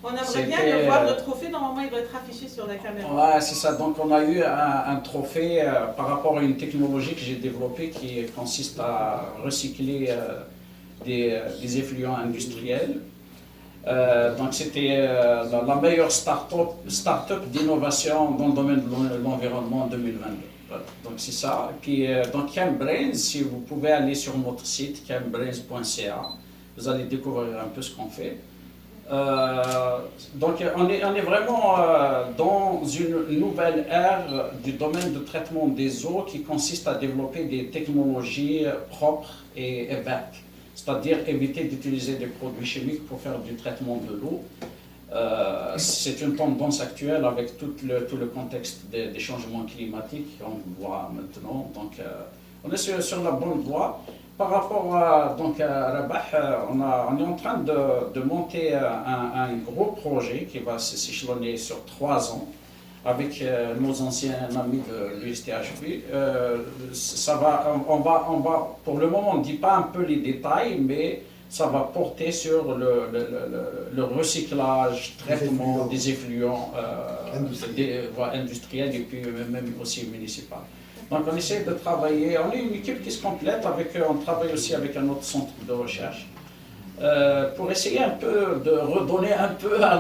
On aimerait bien le voir, le trophée. Normalement, il doit être affiché sur la caméra. Ouais, c'est ça. Donc, on a eu un trophée par rapport à une technologie que j'ai développée qui consiste à recycler des effluents industriels. Donc, c'était la meilleure start-up d'innovation dans le domaine de l'environnement en 2022. Donc, c'est ça. Et puis, donc, Chembrain, si vous pouvez aller sur notre site, chembrains.ca, vous allez découvrir un peu ce qu'on fait. Donc on est vraiment dans une nouvelle ère du domaine de traitement des eaux qui consiste à développer des technologies propres et vertes, c'est-à-dire éviter d'utiliser des produits chimiques pour faire du traitement de l'eau. C'est une tendance actuelle avec tout le contexte des changements climatiques qu'on voit maintenant. Donc on est sur la bonne voie. Par rapport à Rabah, on est en train de monter un gros projet qui va s'échelonner sur 3 ans avec nos anciens amis de l'USTHB. On va, pour le moment, on ne dit pas un peu les détails, mais ça va porter sur le recyclage, traitement des effluents industriels et puis même aussi municipaux. Donc on essaie de travailler, on est une équipe qui se complète, on travaille aussi avec un autre centre de recherche pour essayer un peu de redonner un peu à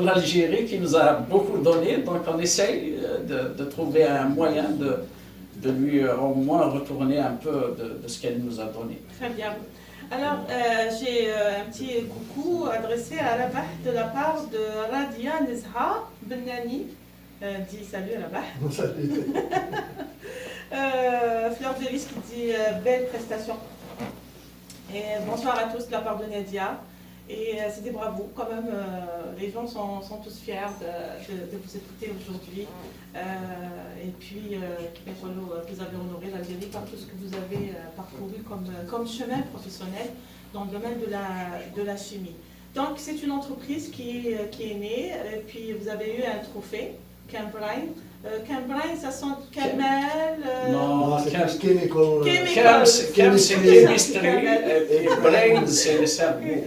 l'Algérie qui nous a beaucoup donné. Donc on essaie de trouver un moyen de lui au moins retourner un peu de ce qu'elle nous a donné. Très bien. Alors j'ai un petit coucou adressé à Rabah de la part de Radia Nezha Benani. Dis salut à Rabah. Salut. Fleur de Lys qui dit belle prestation. Et bonsoir à tous de la part de Nadia. Et c'est des bravos quand même. Les gens sont tous fiers de vous écouter aujourd'hui. Et puis, vous avez honoré l'Algérie par tout ce que vous avez parcouru comme chemin professionnel dans le domaine de la chimie. Donc, c'est une entreprise qui est née. Et puis, vous avez eu un trophée, Chembrain. Chembrain, ça Camel. Non, c'est Chem, plus chemical. Chemical. Chem, c'est chemistry, et brain, c'est le cerveau.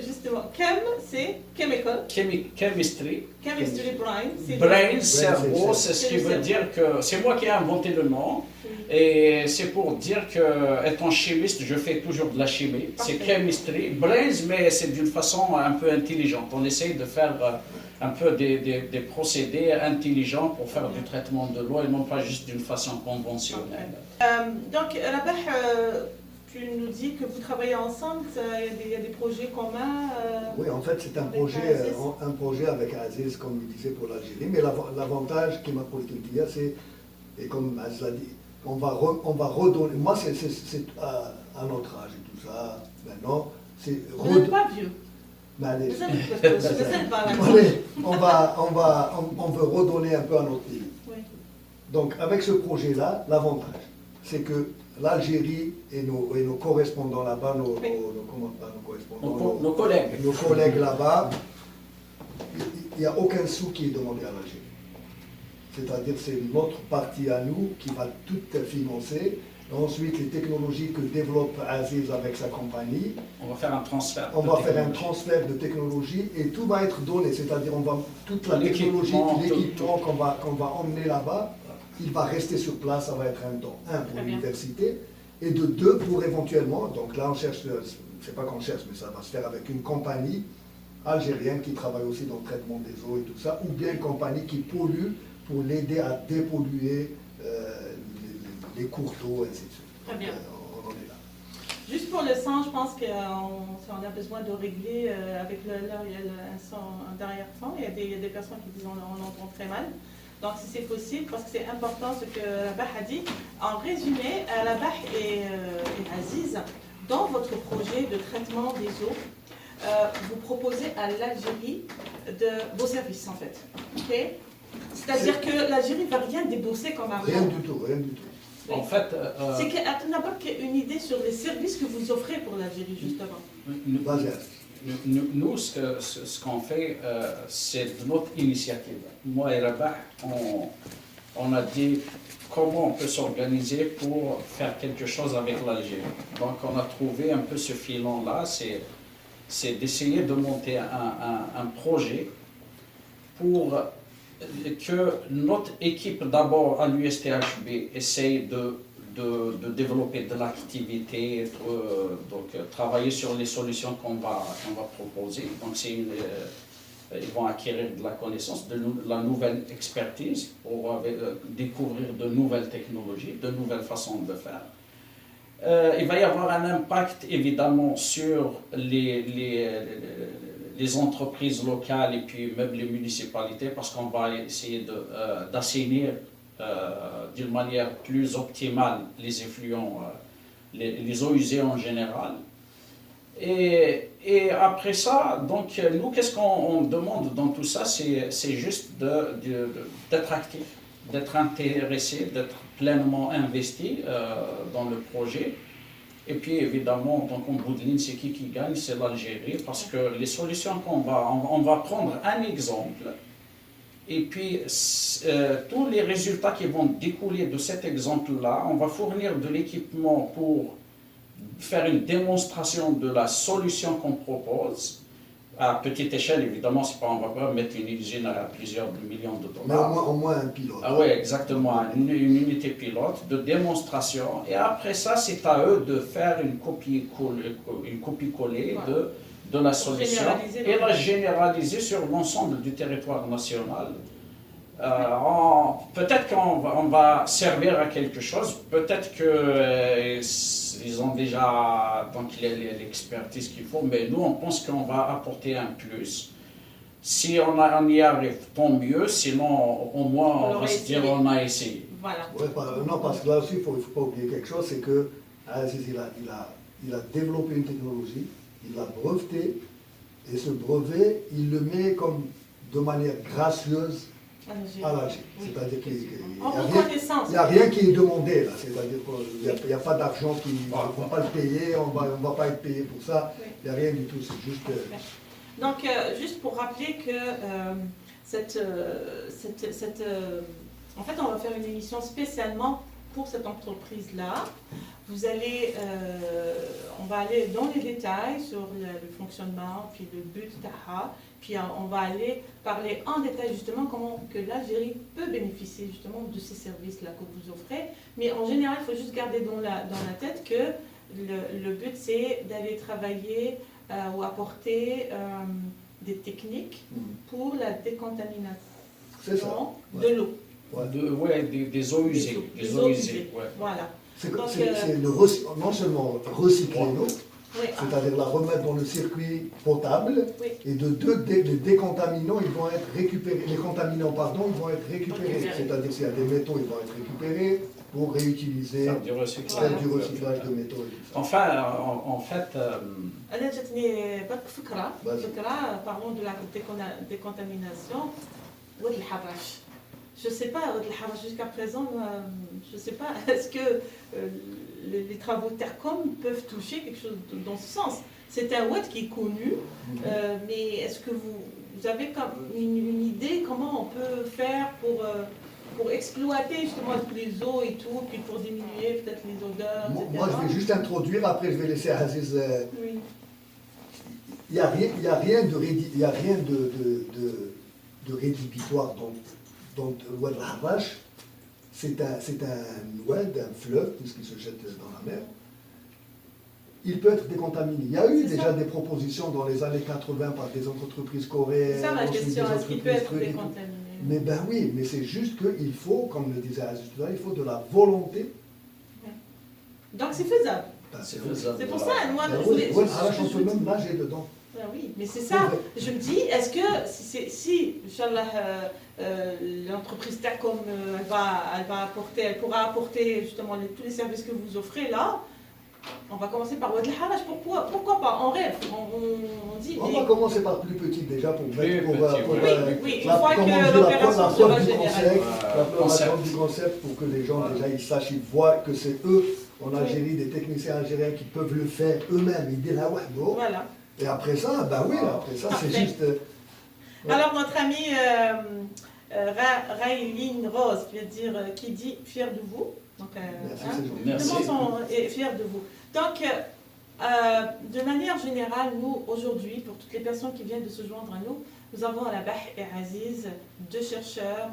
Justement, Chem, c'est chemical. Chemistry. Chemistry, brain. c'est Brain, cerveau, c'est c'est ce qui le veut cerveau. dire que c'est moi qui ai inventé le nom. Et c'est pour dire que, étant chimiste, je fais toujours de la chimie. C'est Parfait. chemistry, brains, mais c'est d'une façon un peu intelligente. On essaye de faire un peu des procédés intelligents pour faire du traitement de l'eau et non pas juste d'une façon conventionnelle. Donc, Rabah, tu nous dis que vous travaillez ensemble, il y a des projets communs. Oui, en fait, c'est un projet avec Aziz, comme il disait, pour l'Algérie. Mais l'avantage qui m'a pour le Turquie, c'est, et comme Aziz l'a dit, on va redonner. Moi, c'est à notre âge et tout ça, maintenant, c'est Vous n'êtes pas vieux. Mais allez, Vous êtes pas là. allez, on veut redonner un peu à notre pays. Oui. Donc, avec ce projet-là, l'avantage, c'est que l'Algérie et nos correspondants là-bas, nos correspondants, Nos collègues. nos collègues là-bas, il n'y a aucun sou qui est demandé à l'Algérie. C'est-à-dire c'est notre partie à nous qui va tout financer. Ensuite, les technologies que développe Aziz avec sa compagnie, On va faire un transfert. on va faire un transfert de technologie et tout va être donné. C'est-à-dire toute la technologie, l'équipement qu'on va emmener là-bas, il va rester sur place, ça va être un don. Un, pour l'université, et de deux, pour éventuellement, donc là on cherche, c'est pas qu'on cherche, mais ça va se faire avec une compagnie algérienne qui travaille aussi dans le traitement des eaux et tout ça, ou bien une compagnie qui pollue pour l'aider à dépolluer les cours d'eau, et ainsi de suite. Très bien. On en est là. Juste pour le sang, je pense qu'on a besoin de régler avec il y a un son derrière-fond. Il y a des personnes qui disent on entend très mal. Donc si c'est possible, parce que c'est important ce que Rabah a dit. En résumé, Rabah et Aziz, dans votre projet de traitement des eaux, vous proposez à l'Algérie vos services en fait. Okay. C'est-à-dire que l'Algérie ne va rien débourser comme argent. Rien du tout, rien du tout. Oui. En fait, C'est qu'on n'a pas une idée sur les services que vous offrez pour l'Algérie, justement. Nous, ce qu'on fait, c'est de notre initiative. Moi et Rabah, on a dit comment on peut s'organiser pour faire quelque chose avec l'Algérie. Donc on a trouvé un peu ce filon-là, c'est d'essayer de monter un projet pour que notre équipe, d'abord à l'USTHB, essaye de développer de l'activité, donc travailler sur les solutions qu'on va proposer. Donc ils vont acquérir de la connaissance, de la nouvelle expertise pour découvrir de nouvelles technologies, de nouvelles façons de faire. Il va y avoir un impact évidemment sur les entreprises locales et puis même les municipalités parce qu'on va essayer d'assainir d'une manière plus optimale les effluents, les eaux usées en général. Et après ça, donc nous, qu'est-ce qu'on demande dans tout ça? C'est juste d'être actif, d'être intéressé, d'être pleinement investi dans le projet. Et puis évidemment, donc en bout de ligne, c'est qui gagne? C'est l'Algérie, parce que les solutions on va prendre un exemple, et puis tous les résultats qui vont découler de cet exemple-là, on va fournir de l'équipement pour faire une démonstration de la solution qu'on propose. À petite échelle, évidemment, on ne va pas mettre une usine à plusieurs millions de dollars. Mais au moins un pilote. Ah oui, exactement, une unité pilote de démonstration. Et après ça, c'est à eux de faire une copie-collée de la solution et la généraliser sur l'ensemble du territoire national. Peut-être qu'on va servir à quelque chose, peut-être qu'ils ont déjà l'expertise qu'il faut, mais nous on pense qu'on va apporter un plus. Si on y arrive, tant mieux, sinon au moins on va se dire on a essayé. Voilà. Ouais, non, parce que là aussi, il ne faut pas oublier quelque chose, c'est que Aziz, il a développé une technologie, il l'a breveté, et ce brevet, il le met comme de manière gracieuse à l'Algérie. Oui. C'est-à-dire qu'il n'y a rien qui est demandé là. C'est-à-dire qu'il n'y a pas d'argent qui ne va pas le payer, on ne va pas être payé pour ça. Il n'y a rien du tout, c'est juste... Donc, juste pour rappeler que En fait, on va faire une émission spécialement pour cette entreprise-là. Vous allez, on va aller dans les détails sur le fonctionnement, puis le but d'AHA, puis on va aller parler en détail justement comment que l'Algérie peut bénéficier justement de ces services-là que vous offrez. Mais en général, il faut juste garder dans la tête que le but, c'est d'aller travailler ou apporter des techniques pour la décontamination de l'eau. Des eaux usées. Des eaux usées. Ouais. Voilà. C'est non seulement recycler l'eau, c'est-à-dire la remettre dans le circuit potable, et de deux, les décontaminants, ils vont être récupérés, les contaminants, pardon, ils vont être récupérés. C'est-à-dire s'il y a des métaux, ils vont être récupérés pour réutiliser, faire du recyclage de métaux. Enfin, en fait... parlons de la décontamination. Je ne sais pas, jusqu'à présent, je ne sais pas, est-ce que les travaux TERCOM peuvent toucher quelque chose dans ce sens? C'est un WAD qui est connu, mais est-ce que vous avez comme une idée comment on peut faire pour exploiter justement les eaux et tout, puis pour diminuer peut-être les odeurs, etc. Moi, je vais juste introduire, après je vais laisser Aziz... Oui. Il n'y a rien de rédhibitoire dans le Oued al-Harrach. C'est un oued, un fleuve, puisqu'il se jette dans la mer. Il peut être décontaminé. Il y a eu déjà des propositions dans les années 80 par des entreprises coréennes. C'est ça ma question, est-ce qu'il peut être décontaminé? Mais ben oui, mais c'est juste qu'il faut, comme le disait Aziz tout à l'heure, il faut de la volonté. Donc c'est faisable. Ben, c'est faisable. C'est pour ça, moi, ben oui, on peut même nager dedans. Ben oui, mais c'est ça. Je me dis, est-ce que si Inch'Allah, l'entreprise TERCOM elle pourra apporter justement tous les services que vous offrez là, on va commencer par Oued al-Harrach, pourquoi pas? On rêve, on dit... On va commencer par plus petit déjà pour mettre une fois que l'opération sera générale. La préparation du concept pour que les gens déjà ils sachent, ils voient que c'est eux en Algérie, des techniciens algériens qui peuvent le faire eux-mêmes, ils disent ah ouais, bon. Voilà. Et après ça, ben oui, après ça c'est juste... Alors notre ami Raylin Rose qui dit fier de vous. Donc, merci. Est fier de vous. Donc, de manière générale, nous, aujourd'hui, pour toutes les personnes qui viennent de se joindre à nous, nous avons Alabah et Aziz, deux chercheurs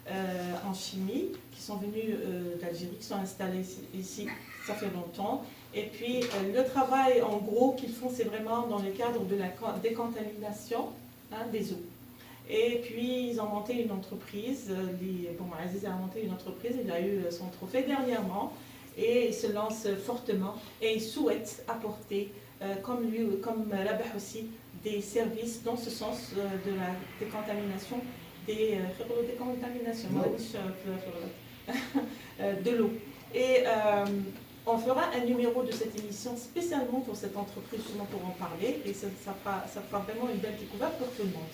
en chimie qui sont venus d'Algérie, qui sont installés ici, ça fait longtemps. Et puis, le travail, en gros, qu'ils font, c'est vraiment dans le cadre de la décontamination des eaux. Et puis, ils ont monté une entreprise. Aziz a monté une entreprise, il a eu son trophée dernièrement. Et il se lance fortement et il souhaite apporter, comme Rabah aussi, des services dans ce sens de la décontamination de l'eau. Et on fera un numéro de cette émission spécialement pour cette entreprise, justement pour en parler. Et ça fera vraiment une belle découverte pour tout le monde.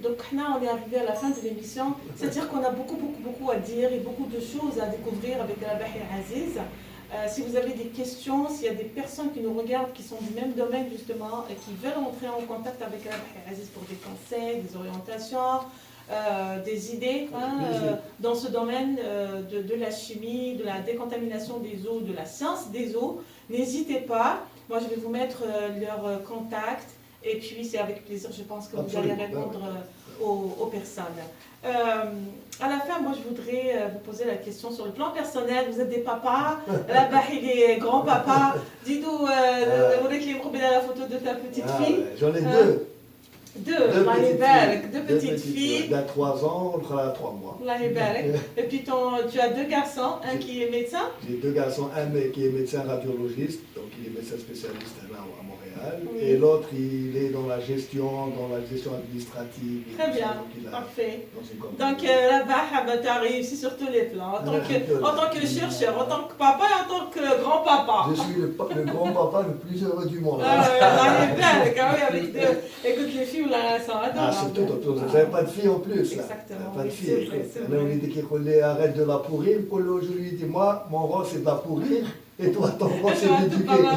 Donc on est arrivé à la fin de l'émission, c'est-à-dire qu'on a beaucoup à dire et beaucoup de choses à découvrir avec Alabah et Aziz. Si vous avez des questions, s'il y a des personnes qui nous regardent qui sont du même domaine justement et qui veulent entrer en contact avec Alabah et Aziz pour des conseils, des orientations, des idées dans ce domaine de la chimie, de la décontamination des eaux, de la science des eaux, n'hésitez pas. Moi, je vais vous mettre leur contact et puis c'est avec plaisir, je pense que vous allez répondre aux personnes. À la fin, moi, je voudrais vous poser la question sur le plan personnel. Vous êtes des papas, là-bas, il est grand-papa. Dis-nous, la photo de ta petite fille. J'en ai deux. Deux petites filles. Il a 3 ans, l'autre a 3 mois. Et puis tu as 2 garçons, un qui est médecin. J'ai 2 garçons, un qui est médecin radiologiste, donc il est médecin spécialiste là à Montréal. Et l'autre, il est dans la gestion administrative. Très bien, parfait. Donc là-bas, tu as réussi sur tous les plans. En tant que chercheur, en tant que papa et en tant que grand-papa. Je suis le grand-papa le plus heureux du monde. Écoute, les filles, là, sont adorables. Ah, c'est tout autour. Vous n'avez pas de filles en plus, là. Exactement. Pas de filles. On lui dit qu'il arrête de la pourrir. Je lui dis, moi, mon rôle, c'est de la pourrir. Et toi, ton rôle, c'est d'éduquer.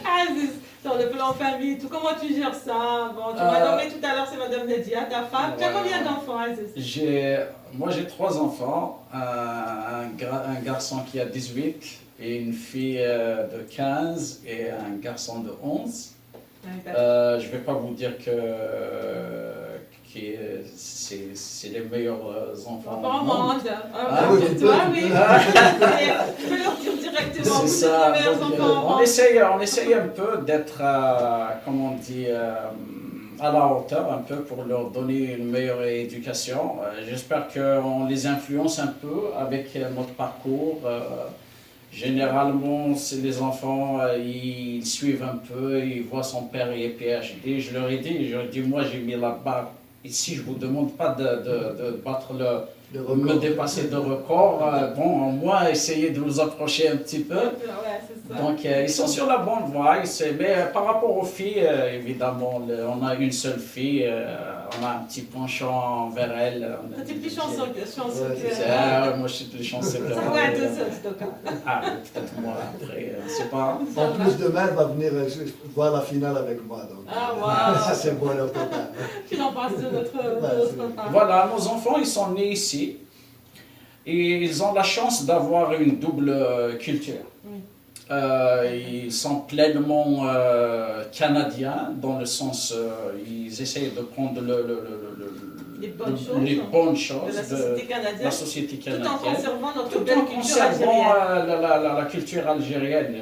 Aziz, Sur le plan famille, tout, comment tu gères ça? Bon, tu m'as nommé tout à l'heure, c'est Madame Nadia, ta femme. Tu as combien d'enfants, Aziz? Moi, j'ai 3 enfants. Un garçon qui a 18 et une fille de 15 et un garçon de 11. Je ne vais pas vous dire que c'est les meilleurs enfants. Bon, monde. oui, Tu peux leur dire directement, vous êtes les meilleurs enfants. On essaye un peu d'être, comment on dit, à la hauteur, un peu pour leur donner une meilleure éducation. J'espère qu'on les influence un peu avec notre parcours. Généralement, les enfants, ils suivent un peu, ils voient son père, il est PhD. Je leur ai dit, moi j'ai mis la barre. Ici, je ne vous demande pas de battre me dépasser de record. Bon, au moins, essayez de nous approcher un petit peu. Donc, ils sont sur la bonne voie. Mais par rapport aux filles, évidemment, on a une seule fille. On a un petit penchant envers elle. Un petit chanceux. Moi, je suis plus chanceux que ça. Ouais, tout seul, Ah, peut-être moi après. C'est pas. En plus, demain, elle va venir voir la finale avec moi. Donc. Ah, waouh! Ça, c'est bon, leur total. Tu en penses de notre femme? Voilà, nos enfants, ils sont nés ici. Et ils ont la chance d'avoir une double culture. Oui. Ils sont pleinement canadiens, dans le sens, ils essayent de prendre les bonnes choses de la société canadienne, tout en conservant notre belle culture algérienne. La culture algérienne.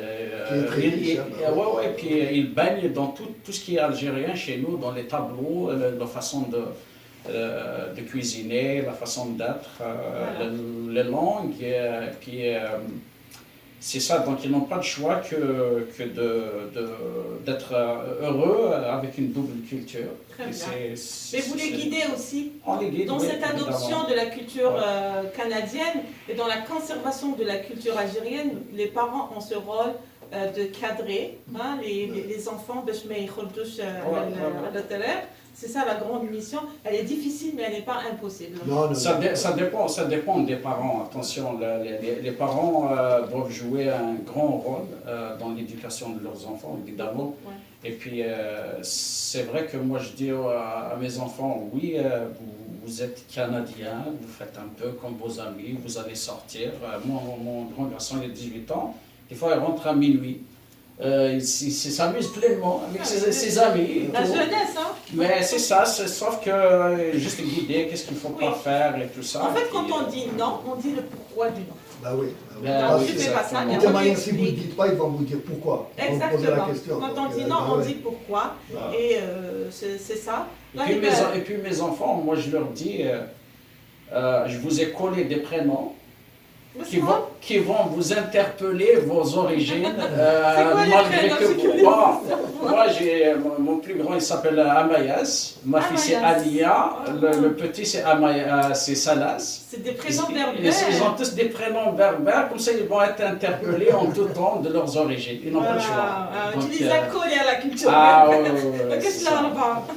Puis ils baignent dans tout ce qui est algérien chez nous, dans les tableaux, la façon de cuisiner, la façon d'être, les langues, puis c'est ça, donc ils n'ont pas de choix que d'être heureux avec une double culture. Très bien. Mais vous les guidez aussi dans cette adoption de la culture canadienne et dans la conservation de la culture algérienne. Les parents ont ce rôle de cadrer les enfants. C'est ça la grande mission. Elle est difficile, mais elle n'est pas impossible. Non. Ça dépend des parents. Attention, les parents doivent jouer un grand rôle dans l'éducation de leurs enfants, évidemment. Ouais. Et puis, c'est vrai que moi, je dis à mes enfants, oui, vous êtes Canadiens, vous faites un peu comme vos amis, vous allez sortir. Mon grand garçon, il a 18 ans. Des fois, il rentre à minuit. Il s'amuse pleinement avec ses amis. La jeunesse, hein? Mais c'est ça, sauf que juste guider, qu'est-ce qu'il ne faut pas faire et tout ça. En fait, quand on dit non, on dit le pourquoi du non. Bah oui. Tu fais pas ça, de manière, si vous ne dites pas, ils vont vous dire pourquoi. Exactement. La question, quand on dit non, on dit pourquoi. Et c'est ça. Et puis mes enfants, moi je leur dis, je vous ai collé des prénoms qui vont vous interpeller vos origines, malgré que moi mon plus grand il s'appelle Amayas, ma fille c'est Alia, le petit c'est Salas. C'est des prénoms berbères. Ils ont tous des prénoms berbères, comme ça ils vont être interpellés en tout temps de leurs origines. Ils n'ont pas le choix. Donc, tu les as collés à la culture berbère.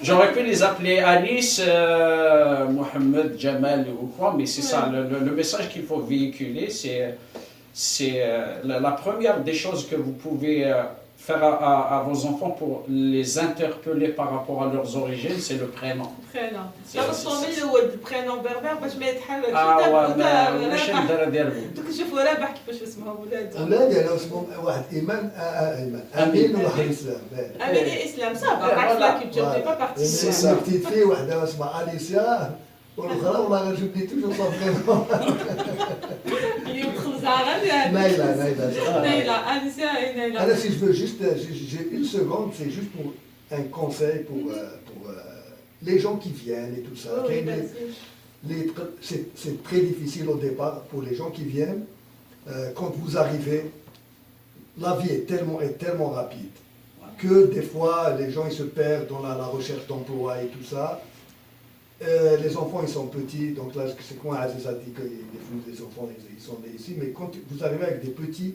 J'aurais pu les appeler Anis, Mohamed, Jamal ou quoi, mais c'est ça, le message qu'il faut véhiculer, c'est la première des choses que vous pouvez faire à vos enfants pour les interpeller par rapport à leurs origines, c'est le prénom. parce qu'on met le prénom berbère باش ما يتحركش. ماشي الدرا ديالهم. دوك نشوفوا رابح كيفاش اسمهم ولاد. ولاد انا اسمهم واحد ايمان امين وواحد اسلام. امين اسلام صافا بعد لا كولتور دي با بارتي. سي بتيت في وحده اسمها اليسيا والاخرى والله غير جبني توجور صون فريمون. اليوم خمسة Naïla, Alicia et Naïla. Alors si je veux juste, j'ai une seconde, c'est juste pour un conseil pour les gens qui viennent et tout ça. C'est très difficile au départ pour les gens qui viennent. Quand vous arrivez, la vie est tellement rapide que des fois les gens ils se perdent dans la recherche d'emploi et tout ça. Les enfants ils sont petits, donc là c'est quoi Aziz a dit que les enfants ils sont nés ici, mais quand vous arrivez avec des petits,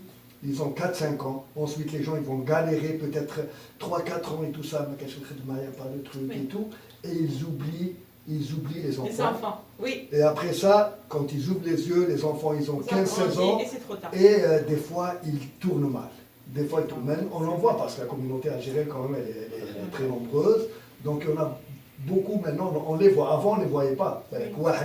ils ont 4-5 ans, ensuite les gens ils vont galérer peut-être 3-4 ans et tout ça, mais pas de truc et tout, et ils oublient les enfants. Les enfants, oui. Et après ça, quand ils ouvrent les yeux, les enfants ils ont 15-16 ans, et c'est trop tard. Et des fois ils tournent mal. des fois, même, on en voit parce que la communauté algérienne, quand même, elle est très nombreuse. Donc, on a beaucoup maintenant, on les voit. Avant, on ne les voyait pas.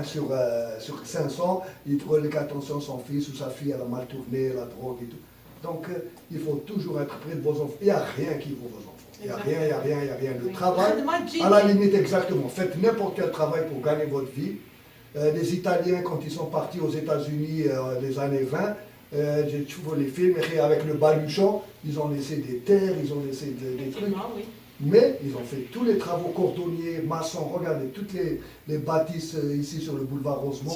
Sur 500, il trouve attention, son fils ou sa fille, elle a mal tourné, la drogue et tout. Donc, il faut toujours être près de vos enfants. Il n'y a rien qui vaut vos enfants. Il n'y a rien, il n'y a rien, il n'y a rien. Le travail, à la limite, exactement. Faites n'importe quel travail pour gagner votre vie. Les Italiens, quand ils sont partis aux États-Unis les années 20, j'ai trouvé les films, et avec le baluchon, ils ont laissé des terres, ils ont laissé des trucs. Oui. Mais ils ont fait tous les travaux cordonniers, maçons. Regardez, toutes les bâtisses ici sur le boulevard Rosemont,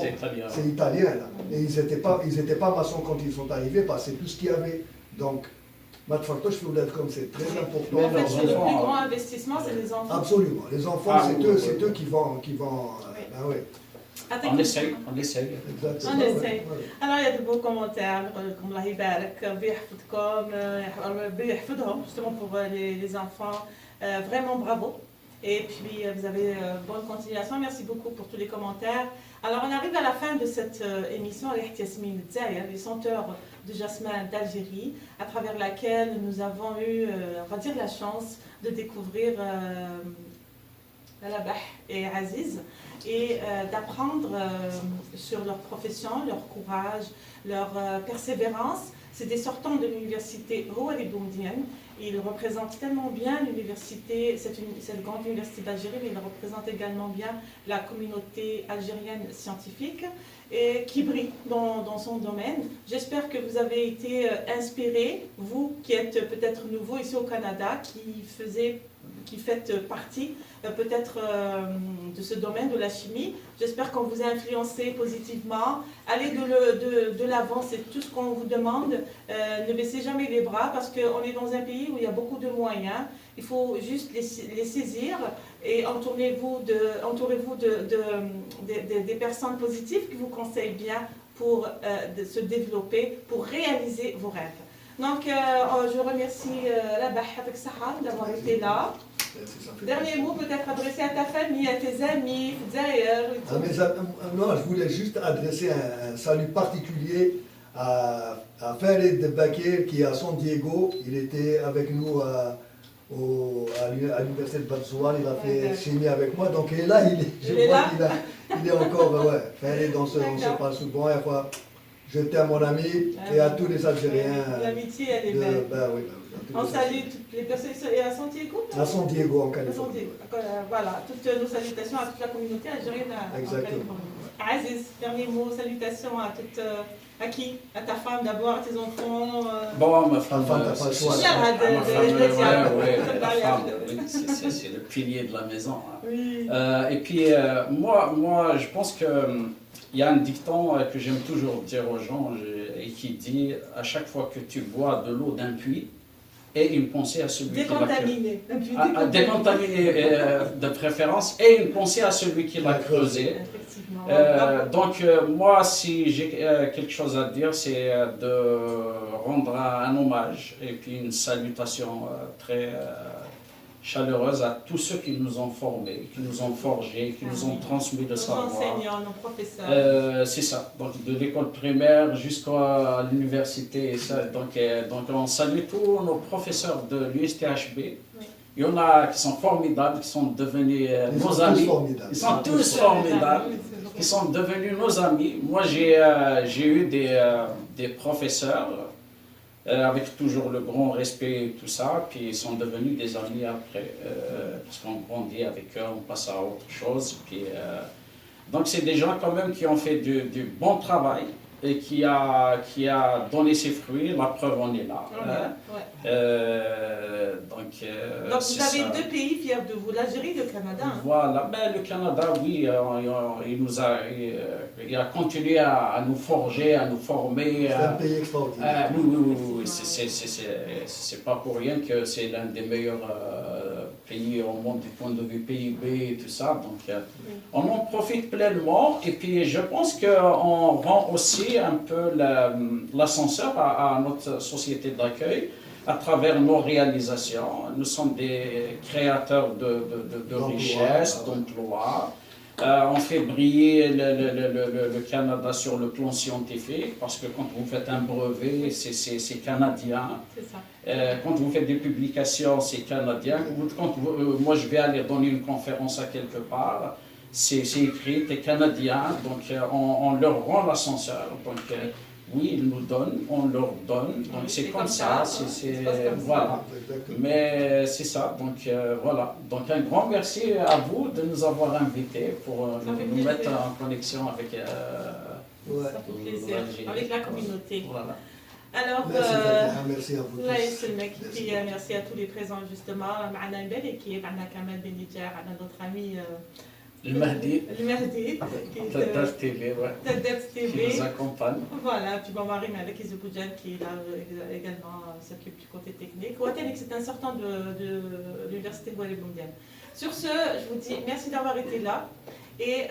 c'est italien. Là. Et ils n'étaient pas maçons quand ils sont arrivés, parce que c'est tout ce qu'il y avait. Donc, Matfartosh, il faut l'être comme c'est très important. Mais en fait, le plus grand investissement, c'est les enfants. Absolument. Les enfants, c'est eux qui vont. Ben, ouais. On essaye. Exactement. On essaye. Alors, il y a de beaux commentaires, comme Allah Ibarak, justement pour les enfants. Vraiment bravo. Et puis, vous avez bonne continuation. Merci beaucoup pour tous les commentaires. Alors, on arrive à la fin de cette émission, les senteurs de jasmin d'Algérie, à travers laquelle nous avons eu, on va dire, la chance de découvrir Labah et Aziz et d'apprendre sur leur profession, leur courage, leur persévérance. C'est des sortants de l'université Houari Boumdienne. Ils représentent tellement bien l'université, cette grande université d'Algérie, mais ils représentent également bien la communauté algérienne scientifique et qui brille dans son domaine. J'espère que vous avez été inspirés, vous qui êtes peut-être nouveaux ici au Canada, qui faites partie peut-être de ce domaine de la chimie. J'espère qu'on vous a influencé positivement. Allez de l'avant, c'est tout ce qu'on vous demande. Ne baissez jamais les bras parce qu'on est dans un pays où il y a beaucoup de moyens. Il faut juste les saisir et entourez-vous des personnes positives qui vous conseillent bien pour se développer, pour réaliser vos rêves. Donc, je remercie Labah avec Sahar d'avoir été là. Dernier mot peut-être adressé à ta famille, à tes amis, non, je voulais juste adresser un salut particulier à Farid Bakir qui est à San Diego. Il était avec nous à l'université de Batsouan, il a fait chimie avec moi. Donc il est là, je vois qu'il est encore, Farid, on se parle souvent. Je t'aime mon ami et à tous les Algériens. L'amitié, elle est belle. On salue toutes les personnes à San Diego. À San Diego, en Californie. Voilà, toutes nos salutations à toute la communauté algérienne en Californie. Aziz, dernier mot, salutations à qui? À ta femme d'abord, à tes enfants. Bon, ma femme, c'est le pilier de la maison. Oui. Et puis, moi, je pense que il y a un dicton que j'aime toujours dire aux gens et qui dit à chaque fois que tu bois de l'eau d'un puits, et une pensée à celui décontaminé. Décontaminé de préférence, et une pensée à celui qui l'a creusé. Donc moi, si j'ai quelque chose à dire, c'est de rendre un hommage et puis une salutation très chaleureuse à tous ceux qui nous ont formés, qui nous ont forgés, qui nous ont transmis le savoir. Nos enseignants, nos professeurs. C'est ça, donc de l'école primaire jusqu'à l'université. Donc on salue tous nos professeurs de l'USTHB. Oui. Il y en a qui sont formidables, qui sont devenus nos amis. Ils sont tous formidables, qui sont devenus nos amis. Moi, j'ai eu des professeurs avec toujours le grand respect et tout ça, puis ils sont devenus des amis après, parce qu'on grandit avec eux, on passe à autre chose. Puis, donc c'est des gens quand même qui ont fait du bon travail et qui a donné ses fruits, la preuve on est là. Donc vous avez deux pays fiers de vous, l'Algérie et le Canada. Hein. Voilà, le Canada, oui, il a continué à nous forger, à nous former. C'est un pays extraordinaire. Oui, c'est pas pour rien que c'est l'un des meilleurs pays au monde du point de vue PIB et tout ça. Donc on en profite pleinement et puis je pense qu'on rend aussi un peu l'ascenseur à notre société d'accueil à travers nos réalisations. Nous sommes des créateurs de richesses, d'emplois. On fait briller le Canada sur le plan scientifique parce que quand vous faites un brevet, c'est canadien. C'est ça. Quand vous faites des publications, c'est canadien. Moi, je vais aller donner une conférence à quelque part, c'est écrit, t'es canadien, donc on leur rend l'ascenseur. Donc, oui, ils nous donnent, on leur donne, donc c'est comme ça, voilà. Mais c'est ça, donc voilà. Donc un grand merci à vous de nous avoir invités pour nous mettre en connexion avec ça fait plaisir, avec la communauté. Voilà. Alors, merci à vous tous. Merci à tous les présents justement. معنا l'équipe, معنا كمال بنيجار, معنا notre ami المهدي TEDx TV, TV, qui nous accompagne. Voilà, puis bon, Marie Malek Izeboujan qui est là également s'occupe du côté technique. Ouatelek, c'est un sortant de l'Université de Wallonie. Sur ce, je vous dis merci d'avoir été là et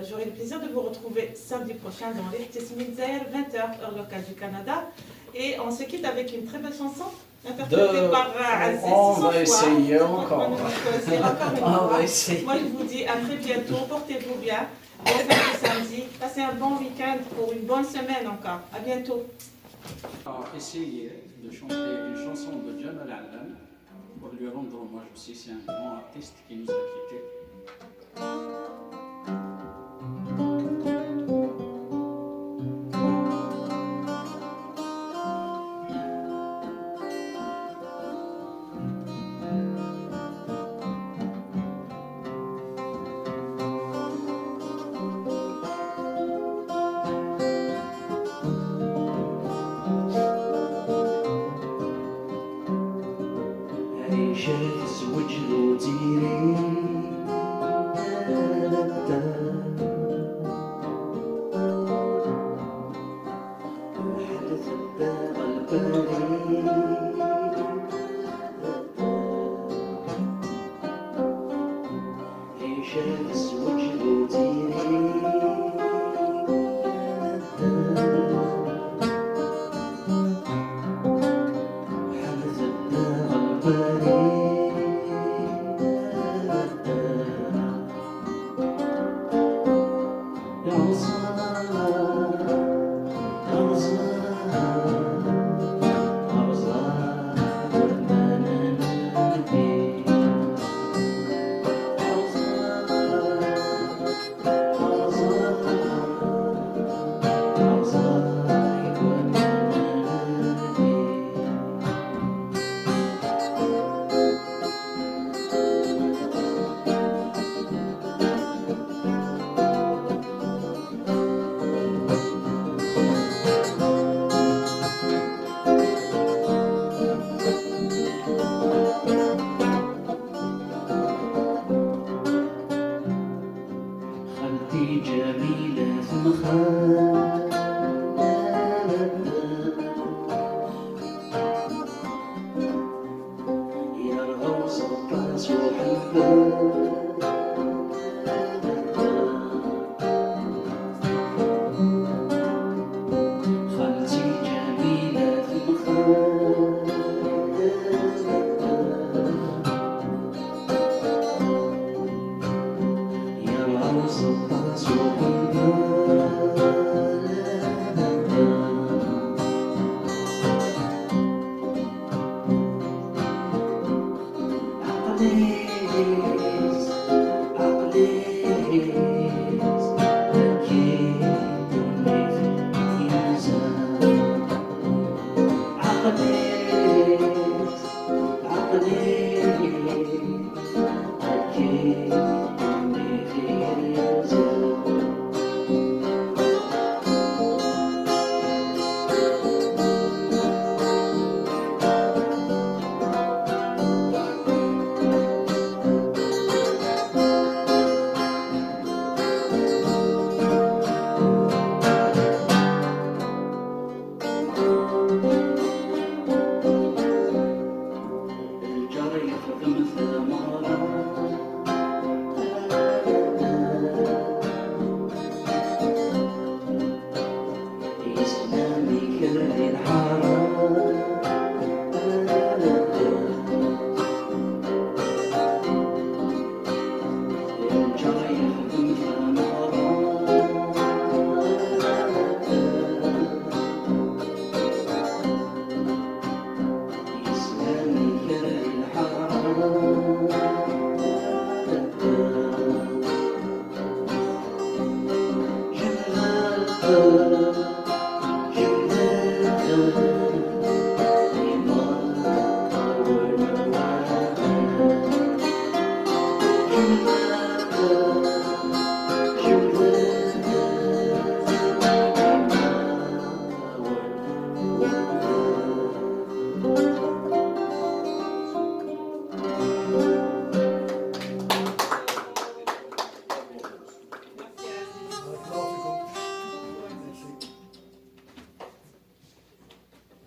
j'aurai le plaisir de vous retrouver samedi prochain dans les Tessimidzer, 20h, heure locale du Canada. Et on se quitte avec une très belle chanson interprétée par Aziz. On va essayer encore. On va essayer. Moi, je vous dis à très bientôt. Portez-vous bien. Bon fête de samedi. Passez un bon week-end pour une bonne semaine encore. À bientôt. On va essayer de chanter une chanson de Jamal Allan pour lui rendre hommage aussi. C'est un grand artiste qui nous a quittés.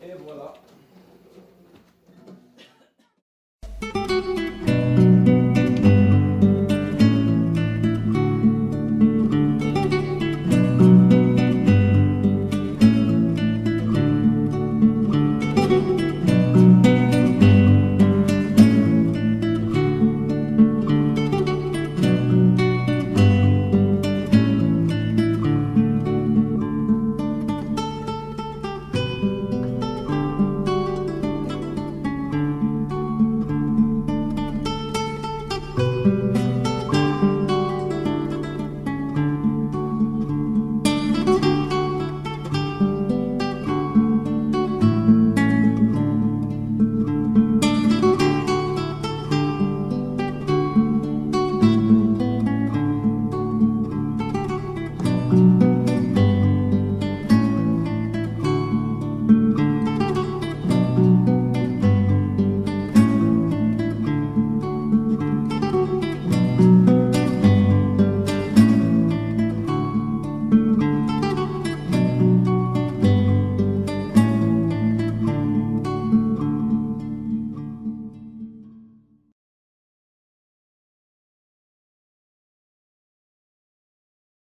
Et voilà.